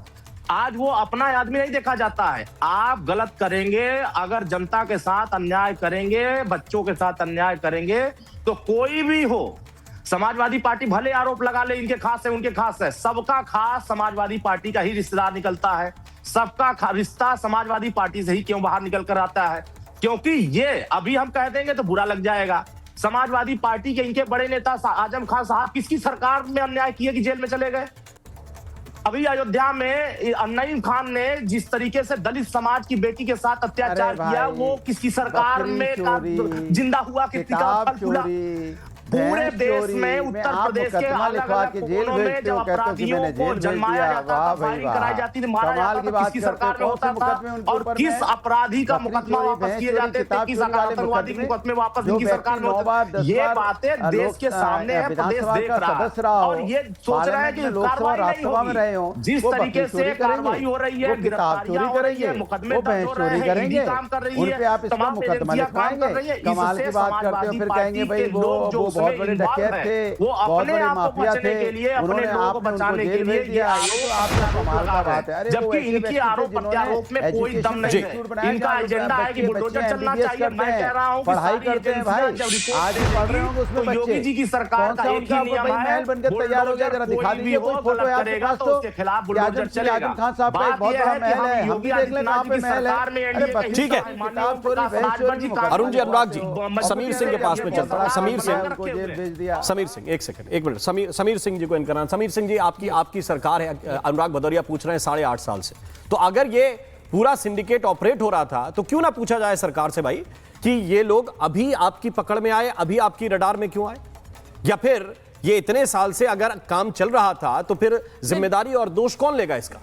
आज वो अपना आदमी नहीं देखा जाता है। आप गलत करेंगे, अगर जनता के साथ अन्याय करेंगे, बच्चों के साथ अन्याय करेंगे, तो कोई भी हो, समाजवादी पार्टी भले आरोप लगा ले इनके खास है उनके खास है, सबका खास समाजवादी पार्टी का ही रिश्तेदार निकलता है। सबका रिश्ता समाजवादी पार्टी से ही क्यों बाहर निकल कर आता है? क्योंकि ये अभी हम कह देंगे तो बुरा लग जाएगा। समाजवादी पार्टी के इनके बड़े नेता आजम खान साहब किसकी सरकार में अन्याय किए कि जेल में चले गए? अभी अयोध्या में नईम खान ने जिस तरीके से दलित समाज की बेटी के साथ अत्याचार किया, वो किसकी सरकार में जिंदा हुआ, किसका फल फूला? पूरे देश में उत्तर प्रदेश के अलग अलग कोनों में जब अपराधियों को जन्माया जाता था, फायरिंग कराई जाती थी, मारा जाता था, किसकी सरकार में होता था, और किस अपराधी का मुकदमा वापस किए जाते थे, किस आतंकवादी के मुकदमे वापस इनकी सरकार में होते। ये बातें देश के सामने है, प्रदेश देख रहा है और ये सोच रहा है कि कार्रवाई नहीं होगी। जिस तरीके से कार्रवाई हो रही है, गिरफ्तारियां हो रही है, मुकदमे दर्ज हो रहे हैं, ईडी काम कर रही है, तमाम एजेंसियां काम कर रही है, इससे समाजवादी पार्टी के लोग जो बहुत बड़े डकैत थे, वो बहुत अपने बड़े आप को माफिया बचने थे, के लिए, अपने उन्होंने लोगों को आपने बचाने उनको के जेल लिए भेज दिया। ये आपका कमाल का बात है। अरे जबकि इनकी आरोप प्रत्यारोप में कोई दम नहीं है। इनका एजेंडा है कि बुलडोजर चलना चाहिए। मैं कह रहा हूं पढ़ाई करते हैं भाई, आज पढ़ रहे होंगे उसमें बच्चे। योगी जी की सरकार का एक ही नियम है, महल बनकर तैयार हो गया, जरा दिखा दीजिए कोई फोटो है आपके पास तो। उसके खिलाफ बुलडोजर चलेगा। आजम खान साहब का एक बहुत बड़ा महल है, हम भी देख लें कहां पे महल है। ठीक है, अरुण जी, अनुराग जी, समीर सिंह के पास में चलता है। समीर सिंह एक सेकंड, एक मिनट, समीर सिंह जी को इनका नाम। समीर सिंह जी, आपकी सरकार है, अनुराग भदौरिया पूछ रहे हैं 8.5 साल से, तो अगर ये पूरा सिंडिकेट ऑपरेट हो रहा था तो क्यों ना पूछा जाए सरकार से भाई कि ये लोग अभी आपकी पकड़ में आए, अभी आपकी रडार में क्यों आए? या फिर ये इतने साल से अगर काम चल रहा था तो फिर जिम्मेदारी और दोष कौन लेगा इसका?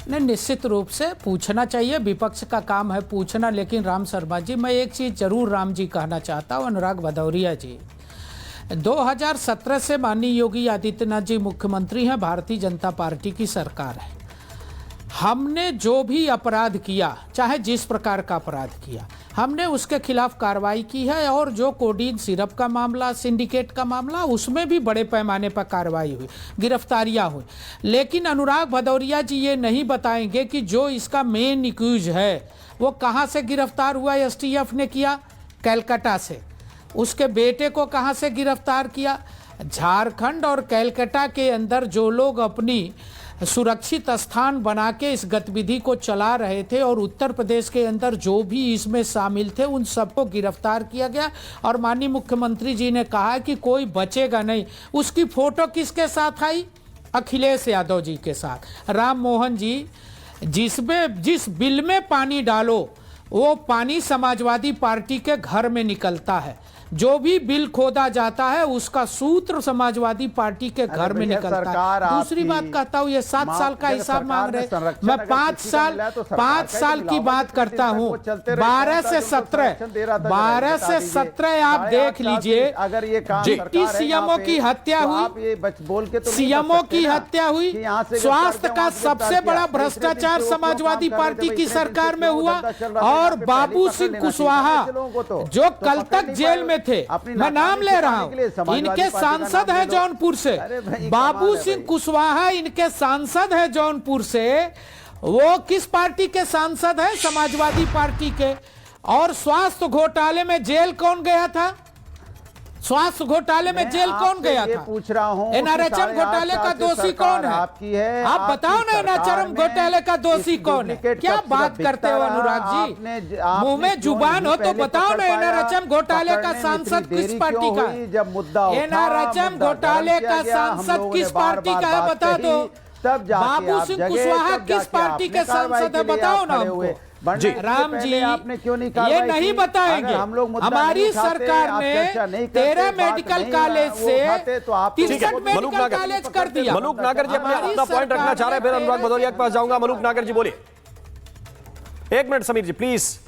नहीं, निश्चित रूप से पूछना चाहिए, विपक्ष का काम है पूछना। लेकिन राम शर्मा जी, मैं एक चीज़ जरूर राम जी कहना चाहता हूँ, अनुराग भदौरिया जी, 2017 से माननीय योगी आदित्यनाथ जी मुख्यमंत्री हैं, भारतीय जनता पार्टी की सरकार है। हमने जो भी अपराध किया, चाहे जिस प्रकार का अपराध किया, हमने उसके खिलाफ कार्रवाई की है। और जो कोडीन सिरप का मामला, सिंडिकेट का मामला, उसमें भी बड़े पैमाने पर कार्रवाई हुई, गिरफ्तारियां हुई। लेकिन अनुराग भदौरिया जी ये नहीं बताएंगे कि जो इसका मेन एक्यूज है वो कहाँ से गिरफ्तार हुआ। एसटीएफ ने किया कैलकाटा से, उसके बेटे को कहाँ से गिरफ्तार किया। झारखंड और कैलकाटा के अंदर जो लोग अपनी सुरक्षित स्थान बना के इस गतिविधि को चला रहे थे और उत्तर प्रदेश के अंदर जो भी इसमें शामिल थे, उन सबको गिरफ्तार किया गया। और माननीय मुख्यमंत्री जी ने कहा कि कोई बचेगा नहीं। उसकी फोटो किसके साथ आई? अखिलेश यादव जी के साथ। राम मोहन जी, जिस बिल में पानी डालो वो पानी समाजवादी पार्टी के घर में निकलता है। जो भी बिल खोदा जाता है उसका सूत्र समाजवादी पार्टी के घर में निकलता है। दूसरी बात कहता हूँ, ये 7 साल का हिसाब मांग रहे, मैं 5 साल की बात करता हूँ। 12 से 17 आप देख लीजिए, अगर ये सीएमओ की हत्या हुई, सीएमओ की हत्या हुई, स्वास्थ्य का सबसे बड़ा भ्रष्टाचार समाजवादी पार्टी की सरकार में हुआ। और बाबू सिंह कुशवाहा जो कल तक जेल में थे, मैं नाम ले रहा हूं, इनके सांसद हैं जौनपुर से। बाबू सिंह कुशवाहा इनके सांसद हैं जौनपुर से। वो किस पार्टी के सांसद हैं? समाजवादी पार्टी के। और स्वास्थ्य घोटाले में जेल कौन गया था? स्वास्थ्य घोटाले में जेल कौन गया था? पूछ रहा हूं, एनआरएचएम घोटाले का दोषी कौन है? आप बताओ ना, एनआरएचएम घोटाले का दोषी कौन है? क्या बात करते हो अनुराग जी? मुंह में जुबान हो तो बताओ ना, एनआरएचएम घोटाले का सांसद किस पार्टी का है? जब मुद्दा एनआरएचएम घोटाले का सांसद किस पार्टी का है बता दो। बाबू सिंह कुशवाहा किस पार्टी के सांसद है बताओ ना हमको। जी राम जी, आपने क्यों नहीं ये नहीं बताएंगे। हमारी सरकार ने 13 मेडिकल कॉलेज से 63 मेडिकल कॉलेज कर दिया। मलूक नागर जी अपना पॉइंट रखना चाह रहे हैं, फिर अनुराग भदौरिया के पास जाऊंगा। मलूक नागर जी बोलिए, 1 मिनट। समीर जी प्लीज,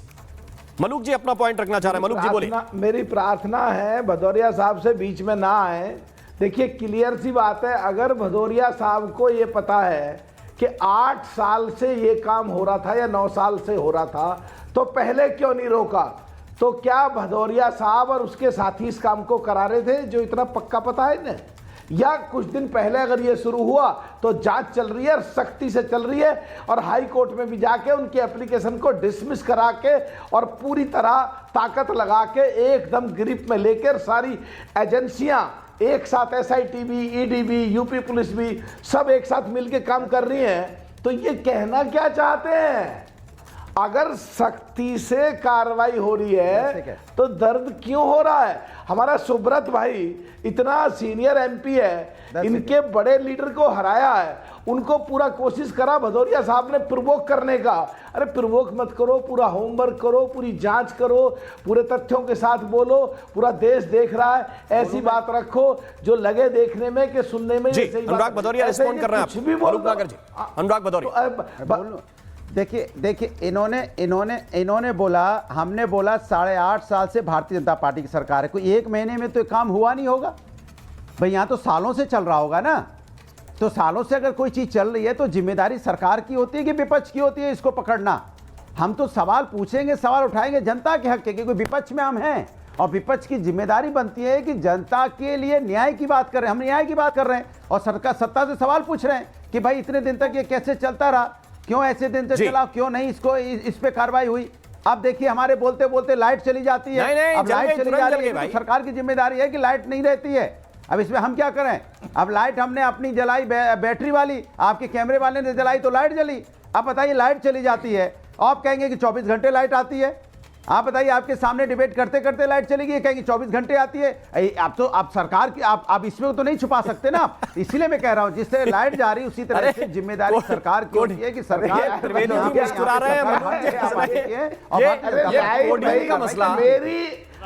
मलूक जी अपना पॉइंट रखना चाह रहे हैं। मलूक जी बोलिए। मेरी प्रार्थना है भदौरिया साहब से बीच में ना आए। देखिए, क्लियर सी बात है, अगर भदौरिया साहब को ये पता है कि 8 साल से ये काम हो रहा था या 9 साल से हो रहा था, तो पहले क्यों नहीं रोका? तो क्या भदौरिया साहब और उसके साथी इस काम को करा रहे थे जो इतना पक्का पता है इन्हें? या कुछ दिन पहले अगर ये शुरू हुआ तो जांच चल रही है, सख्ती से चल रही है, और हाई कोर्ट में भी जाके उनकी एप्लीकेशन को डिसमिस करा के और पूरी तरह ताकत लगा के एकदम ग्रिप में लेकर सारी एजेंसियां एक साथ, एसआईटी भी, ईडी भी, यूपी पुलिस भी, सब एक साथ मिलकर काम कर रही हैं। तो ये कहना क्या चाहते हैं? अगर सख्ती से कार्रवाई हो रही है तो दर्द क्यों हो रहा है? हमारा सुब्रत भाई इतना सीनियर एमपी है, इनके बड़े लीडर को हराया है, उनको पूरा कोशिश करा भदौरिया साहब ने प्रोवोक करने का। अरे प्रोवोक मत करो, पूरा होमवर्क करो, पूरी जांच करो, पूरे तथ्यों के साथ बोलो, पूरा देश देख रहा है, ऐसी बात रखो जो लगे देखने में कि सुनने में। अनुराग भदौरिया रिस्पॉन्ड कर रहे हैं, कुछ भी बोल अनुराग भदौरिया। देखिए इन्होंने बोला, हमने बोला 8.5 साल से भारतीय जनता पार्टी की सरकार है, कोई एक महीने में तो काम हुआ नहीं होगा भाई, यहाँ तो सालों से चल रहा होगा ना। तो सालों से अगर कोई चीज चल रही है तो जिम्मेदारी सरकार की होती है कि विपक्ष की होती है इसको पकड़ना? हम तो सवाल पूछेंगे, सवाल उठाएंगे, जनता के हक के, क्योंकि विपक्ष में हम हैं और विपक्ष की जिम्मेदारी बनती है कि जनता के लिए न्याय की बात कर रहे हैं। हम न्याय की बात कर रहे हैं और सरकार सत्ता से सवाल पूछ रहे हैं कि भाई इतने दिन तक ये कैसे चलता रहा, क्यों ऐसे दिन तक चला, क्यों नहीं इसको इस पे कार्रवाई हुई। अब देखिए हमारे बोलते बोलते लाइट चली जाती है, अब लाइट चली जा रही है, सरकार की जिम्मेदारी है कि लाइट नहीं रहती है। अब इसमें हम क्या करें? अब लाइट हमने अपनी जलाई बैटरी वाली, आपके कैमरे वाले ने जलाई तो लाइट जली। अब बताइए लाइट चली जाती है, आप कहेंगे कि 24 घंटे लाइट आती है। आप बताइए, आपके सामने डिबेट करते करते लाइट चली गई, कहेंगे 24 घंटे आती है। आप तो आप सरकार की आप इसमें तो नहीं छुपा सकते ना। इसीलिए मैं कह रहा हूं जिस तरह लाइट जा रही उसी तरह से जिम्मेदारी सरकार की होती है कि सरकार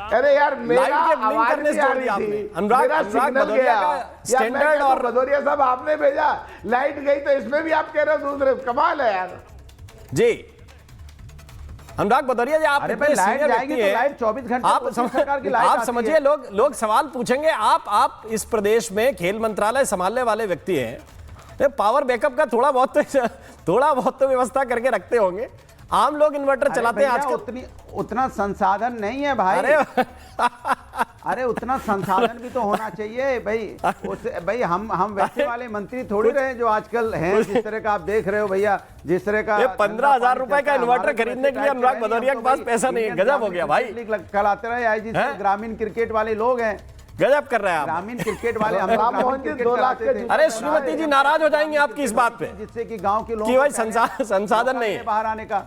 अरे यार मेरा आवाज नहीं आ रही थी, मेरा सिग्नल गया स्टैंडर्ड और भदौरिया साहब आपने भेजा, लाइट गई तो इसमें भी आप कह रहे हो दूसरे। कमाल है यार जी। अनुराग भदौरिया जी, आप लाइट जाएगी तो लाइट 24 घंटे आप समझिए, लोग सवाल पूछेंगे। आप इस प्रदेश में खेल मंत्रालय संभालने वाले व्यक्ति हैं, पावर बैकअप का थोड़ा बहुत तो व्यवस्था करके रखते होंगे। आम लोग इन्वर्टर चलाते हैं आजकल, उतना संसाधन नहीं है भाई। अरे उतना संसाधन भी तो होना चाहिए भाई। हम वैसे वाले मंत्री थोड़ी रहे जो आजकल हैं, जिस तरह का आप देख रहे हो भैया, जिस तरह का 15,000 रुपए का इन्वर्टर खरीदने के लिए अनुराग भदौरिया के पास पैसा नहीं है। गजब हो गया भाई। कल आते रहे आईजी ग्रामीण क्रिकेट वाले लोग हैं, गजब कर रहे हैं ग्रामीण क्रिकेट वाले। अरे श्रीमती जी नाराज हो जाएंगी आपकी इस बात पे, जिससे कि गांव के लोग कि भाई संसाधन नहीं है बाहर आने का।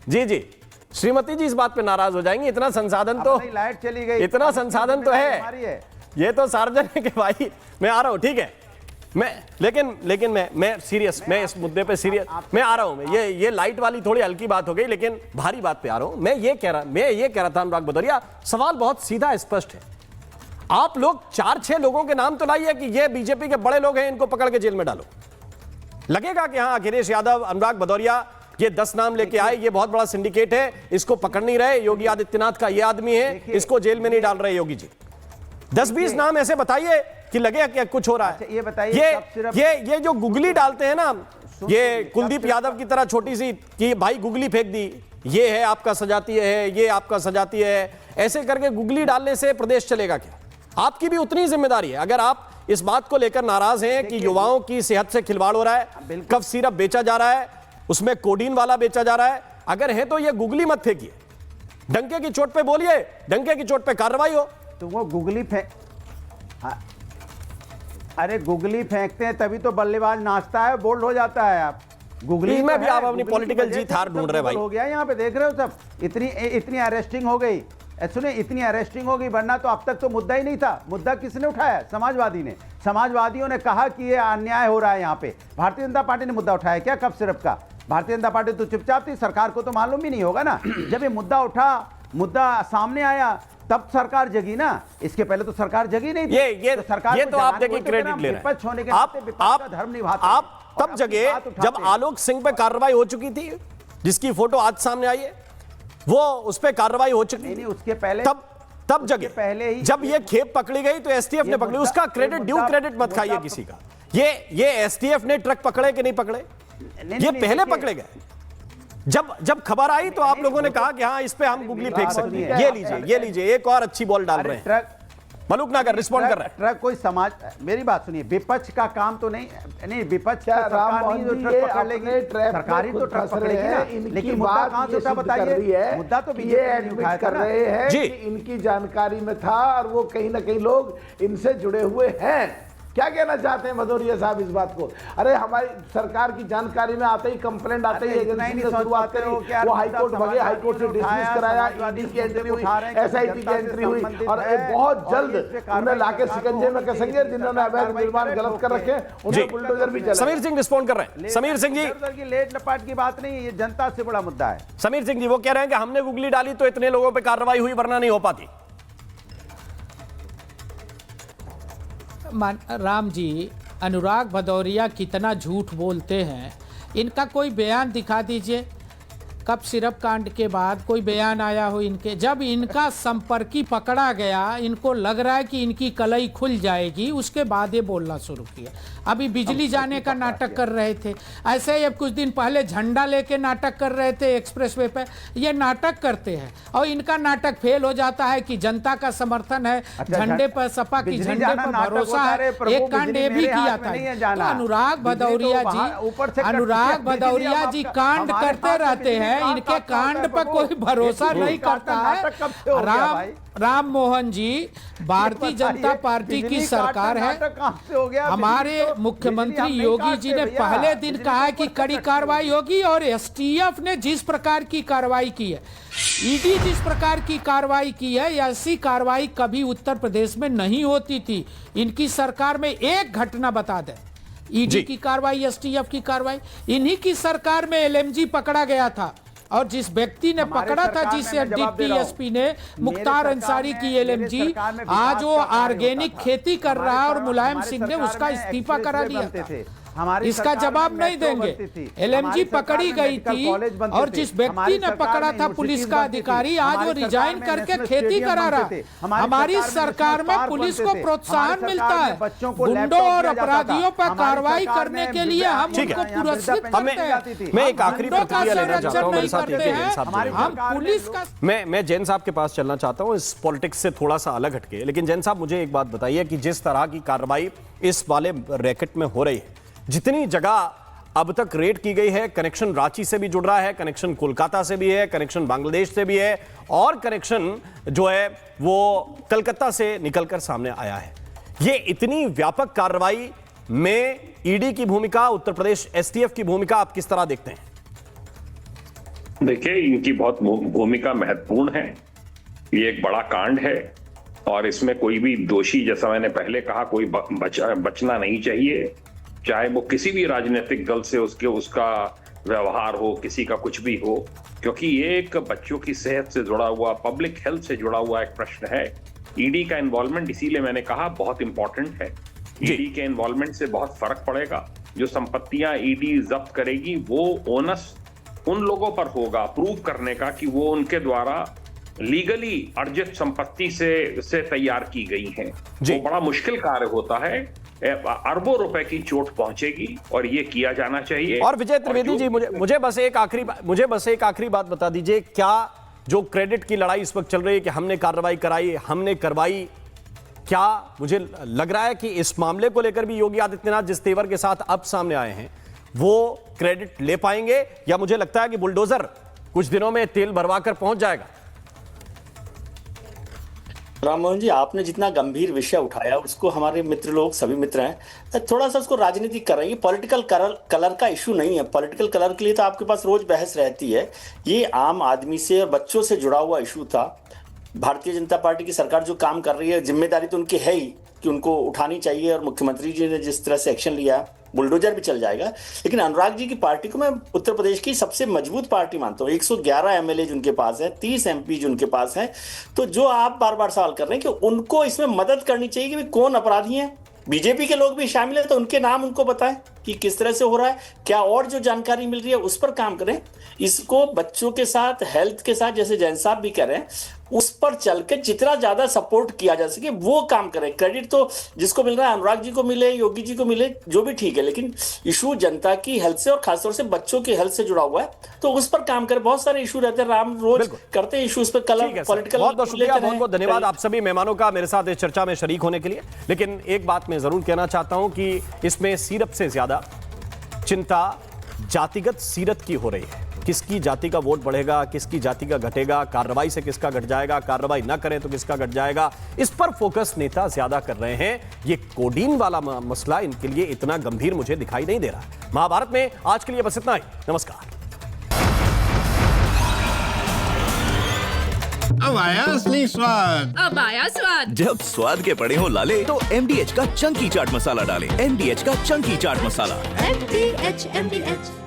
जी श्रीमती जी इस बात पे नाराज हो जाएंगी। इतना संसाधन तो, लाइट चली गई, इतना संसाधन तो है, ये तो सार्वजनिक है भाई। मैं आ रहा हूँ, ठीक है, लेकिन मैं सीरियस, मैं इस मुद्दे पे सीरियस मैं आ रहा हूँ। ये लाइट वाली थोड़ी हल्की बात हो गई, लेकिन भारी बात पे आ रहा हूँ। मैं ये कह रहा था अनुराग भदौरिया, सवाल बहुत सीधा स्पष्ट है। आप लोग 4-6 लोगों के नाम तो लाइए कि ये बीजेपी के बड़े लोग हैं, इनको पकड़ के जेल में डालो। लगेगा कि हाँ अखिलेश यादव, अनुराग भदौरिया, ये 10 नाम लेके आए, ये बहुत बड़ा सिंडिकेट है, इसको पकड़ नहीं रहे, योगी आदित्यनाथ का ये आदमी है, इसको जेल में नहीं डाल रहे योगी जी। 10-20 नाम ऐसे बताइए कि लगे क्या कुछ हो रहा है। ये बताइए, ये जो गुगली डालते हैं ना, ये कुलदीप यादव की तरह छोटी सी कि भाई गुगली फेंक दी, ये है आपका सजातीय है, ये आपका सजातीय है, ऐसे करके गुगली डालने से प्रदेश चलेगा क्या? आपकी भी उतनी जिम्मेदारी है। अगर आप इस बात को लेकर नाराज हैं कि युवाओं की सेहत से खिलवाड़ हो रहा है, कफ सिरप बेचा जा रहा है, उसमें कोडीन वाला बेचा जा रहा है, अगर है तो ये गुगली मत फेंकिए, डंके की चोट पे बोलिए, डंके की चोट पे कार्रवाई हो। तो वो गुगली अरे गुगली फेंकते हैं तभी तो बल्लेबाज नाचता है, बोल्ड हो जाता है। आप गुगली में भी आप अपनी पॉलिटिकल जीत हार ढूंढ रहे भाई। हो गया यहाँ पे, देख रहे हो सब, इतनी अरेस्टिंग हो गई। सुने, इतनी अरेस्टिंग हो गई, वरना तो अब तक तो मुद्दा ही नहीं था। मुद्दा किसने उठाया? समाजवादी ने। समाजवादियों ने कहा कि ये अन्याय हो रहा है यहाँ पे। भारतीय जनता पार्टी ने मुद्दा उठाया क्या कफ सिरप का? भारतीय जनता पार्टी तो चुपचाप थी, सरकार को तो मालूम भी नहीं होगा ना। जब ये मुद्दा उठा, मुद्दा सामने आया, तब सरकार जगी ना। इसके पहले तो सरकार जगी नहीं थी। ये तो सरकार तो आप देखिए क्रेडिट ले रहे हैं, होने के नाते विपक्ष का धर्म निभाते। आप तब जगे जब आलोक सिंह पे कार्रवाई हो चुकी थी, जिसकी फोटो आज सामने आई है, वो उस पे कार्रवाई हो चुकी थी। उसके पहले तब जगह पहले ही जब ये खेप पकड़ी गई तो एसटीएफ ने पकड़ी, उसका क्रेडिट ड्यू क्रेडिट मत खाइए किसी का। ये एसटीएफ ने ट्रक पकड़े कि नहीं पकड़े, ये पहले पकड़े गए। जब खबर आई तो आप लोगों ने कहा कि हाँ इस पे हम गुगली फेंक सकते हैं। ये लीजिए एक और अच्छी बॉल डाल रहे हैं। मलूक नागर रिस्पॉन्ड कर रहे हैं। ट्रक कोई समाज, मेरी बात सुनिए, विपक्ष का काम तो नहीं, विपक्ष का सरकार नहीं जो ट्रक पकड़ लेगी, सरकारी तो ट्रक पकड़ेगी ना। लेकिन मुद्दा कहां से उठा बताइए? मुद्दा तो ये एडमिट कर रहे हैं कि इनकी जानकारी में था और वो कहीं ना कहीं लोग इनसे जुड़े हुए हैं। क्या कहना चाहते हैं भदौरिया साहब इस बात को? अरे हमारी सरकार की जानकारी में आते ही कंप्लेंट आते ही एजेंसी ने शुरुआत करी, वो हाईकोर्ट भगे, हाईकोर्ट से डिसमिस कराया, ईडी की एंट्री हुई, एसआईटी की एंट्री हुई और बहुत जल्द उन्हें लाके शिकंजे में कसेंगे। जिन्होंने अवैध निर्माण गलत कर रखे उन्हें बुलडोजर भी चले। समीर सिंह रिस्पॉन्ड कर रहे हैं। समीर सिंह जी, लेट लपाट की बात नहीं, ये जनता से बड़ा मुद्दा है। समीर सिंह जी वो कह रहे हैं कि हमने गुगली डाली तो इतने लोगों पे कार्रवाई हुई, वरना नहीं हो पाती। राम जी, अनुराग भदौरिया कितना झूठ बोलते हैं। इनका कोई बयान दिखा दीजिए, कप सिरप कांड के बाद कोई बयान आया हो इनके। जब इनका संपर्की पकड़ा गया, इनको लग रहा है कि इनकी कलई खुल जाएगी, उसके बाद ये बोलना शुरू किया। अभी बिजली जाने का नाटक कर रहे थे, ऐसे ही अब कुछ दिन पहले झंडा लेके नाटक कर रहे थे एक्सप्रेसवे पे। ये नाटक करते हैं और इनका नाटक फेल हो जाता है कि जनता का समर्थन है, झंडे पर, सपा की झंडे पर भरोसा है। एक कांड ये भी किया था। तो अनुराग भदौरिया जी कांड करते रहते हैं, इनके कांड पर कोई भरोसा नहीं करता है। राम मोहन जी, भारतीय जनता पार्टी की सरकार है। हमारे मुख्यमंत्री योगी जी ने पहले दिन कहा कि कड़ी कार्रवाई होगी और एसटीएफ ने जिस प्रकार की कार्रवाई की है, ईडी जिस प्रकार की कार्रवाई की है, ऐसी कार्रवाई कभी उत्तर प्रदेश में नहीं होती थी। इनकी सरकार में एक घटना बता दें, ईडी की कार्रवाई, एसटीएफ की कार्रवाई। इन्हीं की सरकार में एलएमजी पकड़ा गया था और जिस व्यक्ति ने पकड़ा था, जिस डीपीएसपी ने मुख्तार अंसारी की एलएमजी, आज वो ऑर्गेनिक खेती कर रहा है और मुलायम सिंह ने उसका इस्तीफा करा दिया। इसका जवाब नहीं देंगे। एलएमजी पकड़ी गई थी और जिस व्यक्ति ने पकड़ा था पुलिस का अधिकारी, आज वो रिजाइन करके खेती करा रहा है। हमारी सरकार में पुलिस को प्रोत्साहन मिलता है, गुंडों और अपराधियों पर कार्रवाई करने के लिए हम उनको पुरस्कृत करते हैं। मैं एक आखिरी प्रतिक्रिया लेना चाहता हूं, मेरे साथ हम पुलिस का। मैं जैन साहब के पास चलना चाहता हूं, इस पॉलिटिक्स से थोड़ा सा अलग हटके। लेकिन जैन साहब, मुझे एक बात बताइए कि जिस तरह की कार्रवाई इस वाले रैकेट में हो रही है, जितनी जगह अब तक रेड की गई है, कनेक्शन रांची से भी जुड़ रहा है, कनेक्शन कोलकाता से भी है, कनेक्शन बांग्लादेश से भी है और कनेक्शन जो है वो कलकत्ता से निकलकर सामने आया है। ये इतनी व्यापक कार्रवाई में ईडी की भूमिका, उत्तर प्रदेश एसटीएफ की भूमिका आप किस तरह देखते हैं? देखिए, इनकी बहुत भूमिका महत्वपूर्ण है। ये एक बड़ा कांड है और इसमें कोई भी दोषी, जैसा मैंने पहले कहा, कोई बचना नहीं चाहिए, चाहे वो किसी भी राजनीतिक दल से उसका व्यवहार हो, किसी का कुछ भी हो, क्योंकि ये एक बच्चों की सेहत से जुड़ा हुआ, पब्लिक हेल्थ से जुड़ा हुआ एक प्रश्न है। ईडी का इन्वॉल्वमेंट, इसीलिए मैंने कहा, बहुत इंपॉर्टेंट है। ईडी के इन्वॉल्वमेंट से बहुत फर्क पड़ेगा। जो संपत्तियां ईडी जब्त करेगी वो ओनस उन लोगों पर होगा प्रूव करने का कि वो उनके द्वारा लीगली अर्जित संपत्ति से तैयार की गई हैं। वो बड़ा मुश्किल कार्य होता है, अरबों रुपए की चोट पहुंचेगी और ये किया जाना चाहिए। और विजय त्रिवेदी जी, मुझे बस एक आखिरी बात बता दीजिए, क्या जो क्रेडिट की लड़ाई इस वक्त चल रही है कि हमने कार्रवाई कराई, हमने करवाई, क्या मुझे लग रहा है कि इस मामले को लेकर भी योगी आदित्यनाथ जिस तेवर के साथ अब सामने आए हैं वो क्रेडिट ले पाएंगे, या मुझे लगता है कि बुलडोजर कुछ दिनों में तेल भरवा कर पहुंच जाएगा? राम मोहन जी, आपने जितना गंभीर विषय उठाया उसको हमारे मित्र लोग, सभी मित्र हैं, थोड़ा सा उसको राजनीतिक कर रहे हैं। ये पॉलिटिकल कलर का इशू नहीं है। पॉलिटिकल कलर के लिए तो आपके पास रोज बहस रहती है। ये आम आदमी से और बच्चों से जुड़ा हुआ इशू था। भारतीय जनता पार्टी की सरकार जो काम कर रही है, जिम्मेदारी तो उनकी है ही कि उनको उठानी चाहिए, और मुख्यमंत्री जी ने जिस तरह से एक्शन लिया, बुलडोजर भी चल जाएगा। लेकिन अनुराग जी की पार्टी को मैं उत्तर प्रदेश की सबसे मजबूत पार्टी मानता हूँ। 111 एमएलए जिनके पास है, 30 एमपी जिनके पास है, तो जो आप बार बार सवाल कर रहे हैं कि उनको इसमें मदद करनी चाहिए कि कौन अपराधी हैं। बीजेपी के लोग भी शामिल है तो उनके नाम उनको बताएं कि किस तरह से हो रहा है, क्या और जो जानकारी मिल रही है उस पर काम करें। इसको बच्चों के साथ, हेल्थ के साथ, जैसे जैन साहब भी कह रहे हैं, उस पर चल के जितना ज्यादा सपोर्ट किया जा सके वो काम करें। क्रेडिट तो जिसको मिल रहा है, अनुराग जी को मिले, योगी जी को मिले, जो भी ठीक है, लेकिन इशू जनता की हेल्थ से और खासतौर से बच्चों की हेल्थ से जुड़ा हुआ है, तो उस पर काम करें। बहुत सारे इशू रहते हैं, राम रोज करते हैं इशूज पर कलर पॉलिटिकल। बहुत बहुत शुक्रिया, बहुत बहुत धन्यवाद आप सभी मेहमानों का मेरे साथ इस चर्चा में शरीक होने के लिए। लेकिन एक बात मैं जरूर कहना चाहता हूं कि इसमें सीरत से ज्यादा चिंता जातिगत सीरत की हो रही है। किसकी जाति का वोट बढ़ेगा, किसकी जाति का घटेगा, कार्रवाई से किसका घट जाएगा, कार्रवाई ना करें तो किसका घट जाएगा, इस पर फोकस नेता ज्यादा कर रहे हैं। ये कोडीन वाला मसला इनके लिए इतना गंभीर मुझे दिखाई नहीं दे रहा। महाभारत में आज के लिए बस इतना ही। नमस्कार। अब आया असली स्वाद। अब आया स्वाद। जब स्वाद के पड़े हो लाले तो MDH का चंकी चाट मसाला डालें। MDH का चंकी चाट मसाला। MDH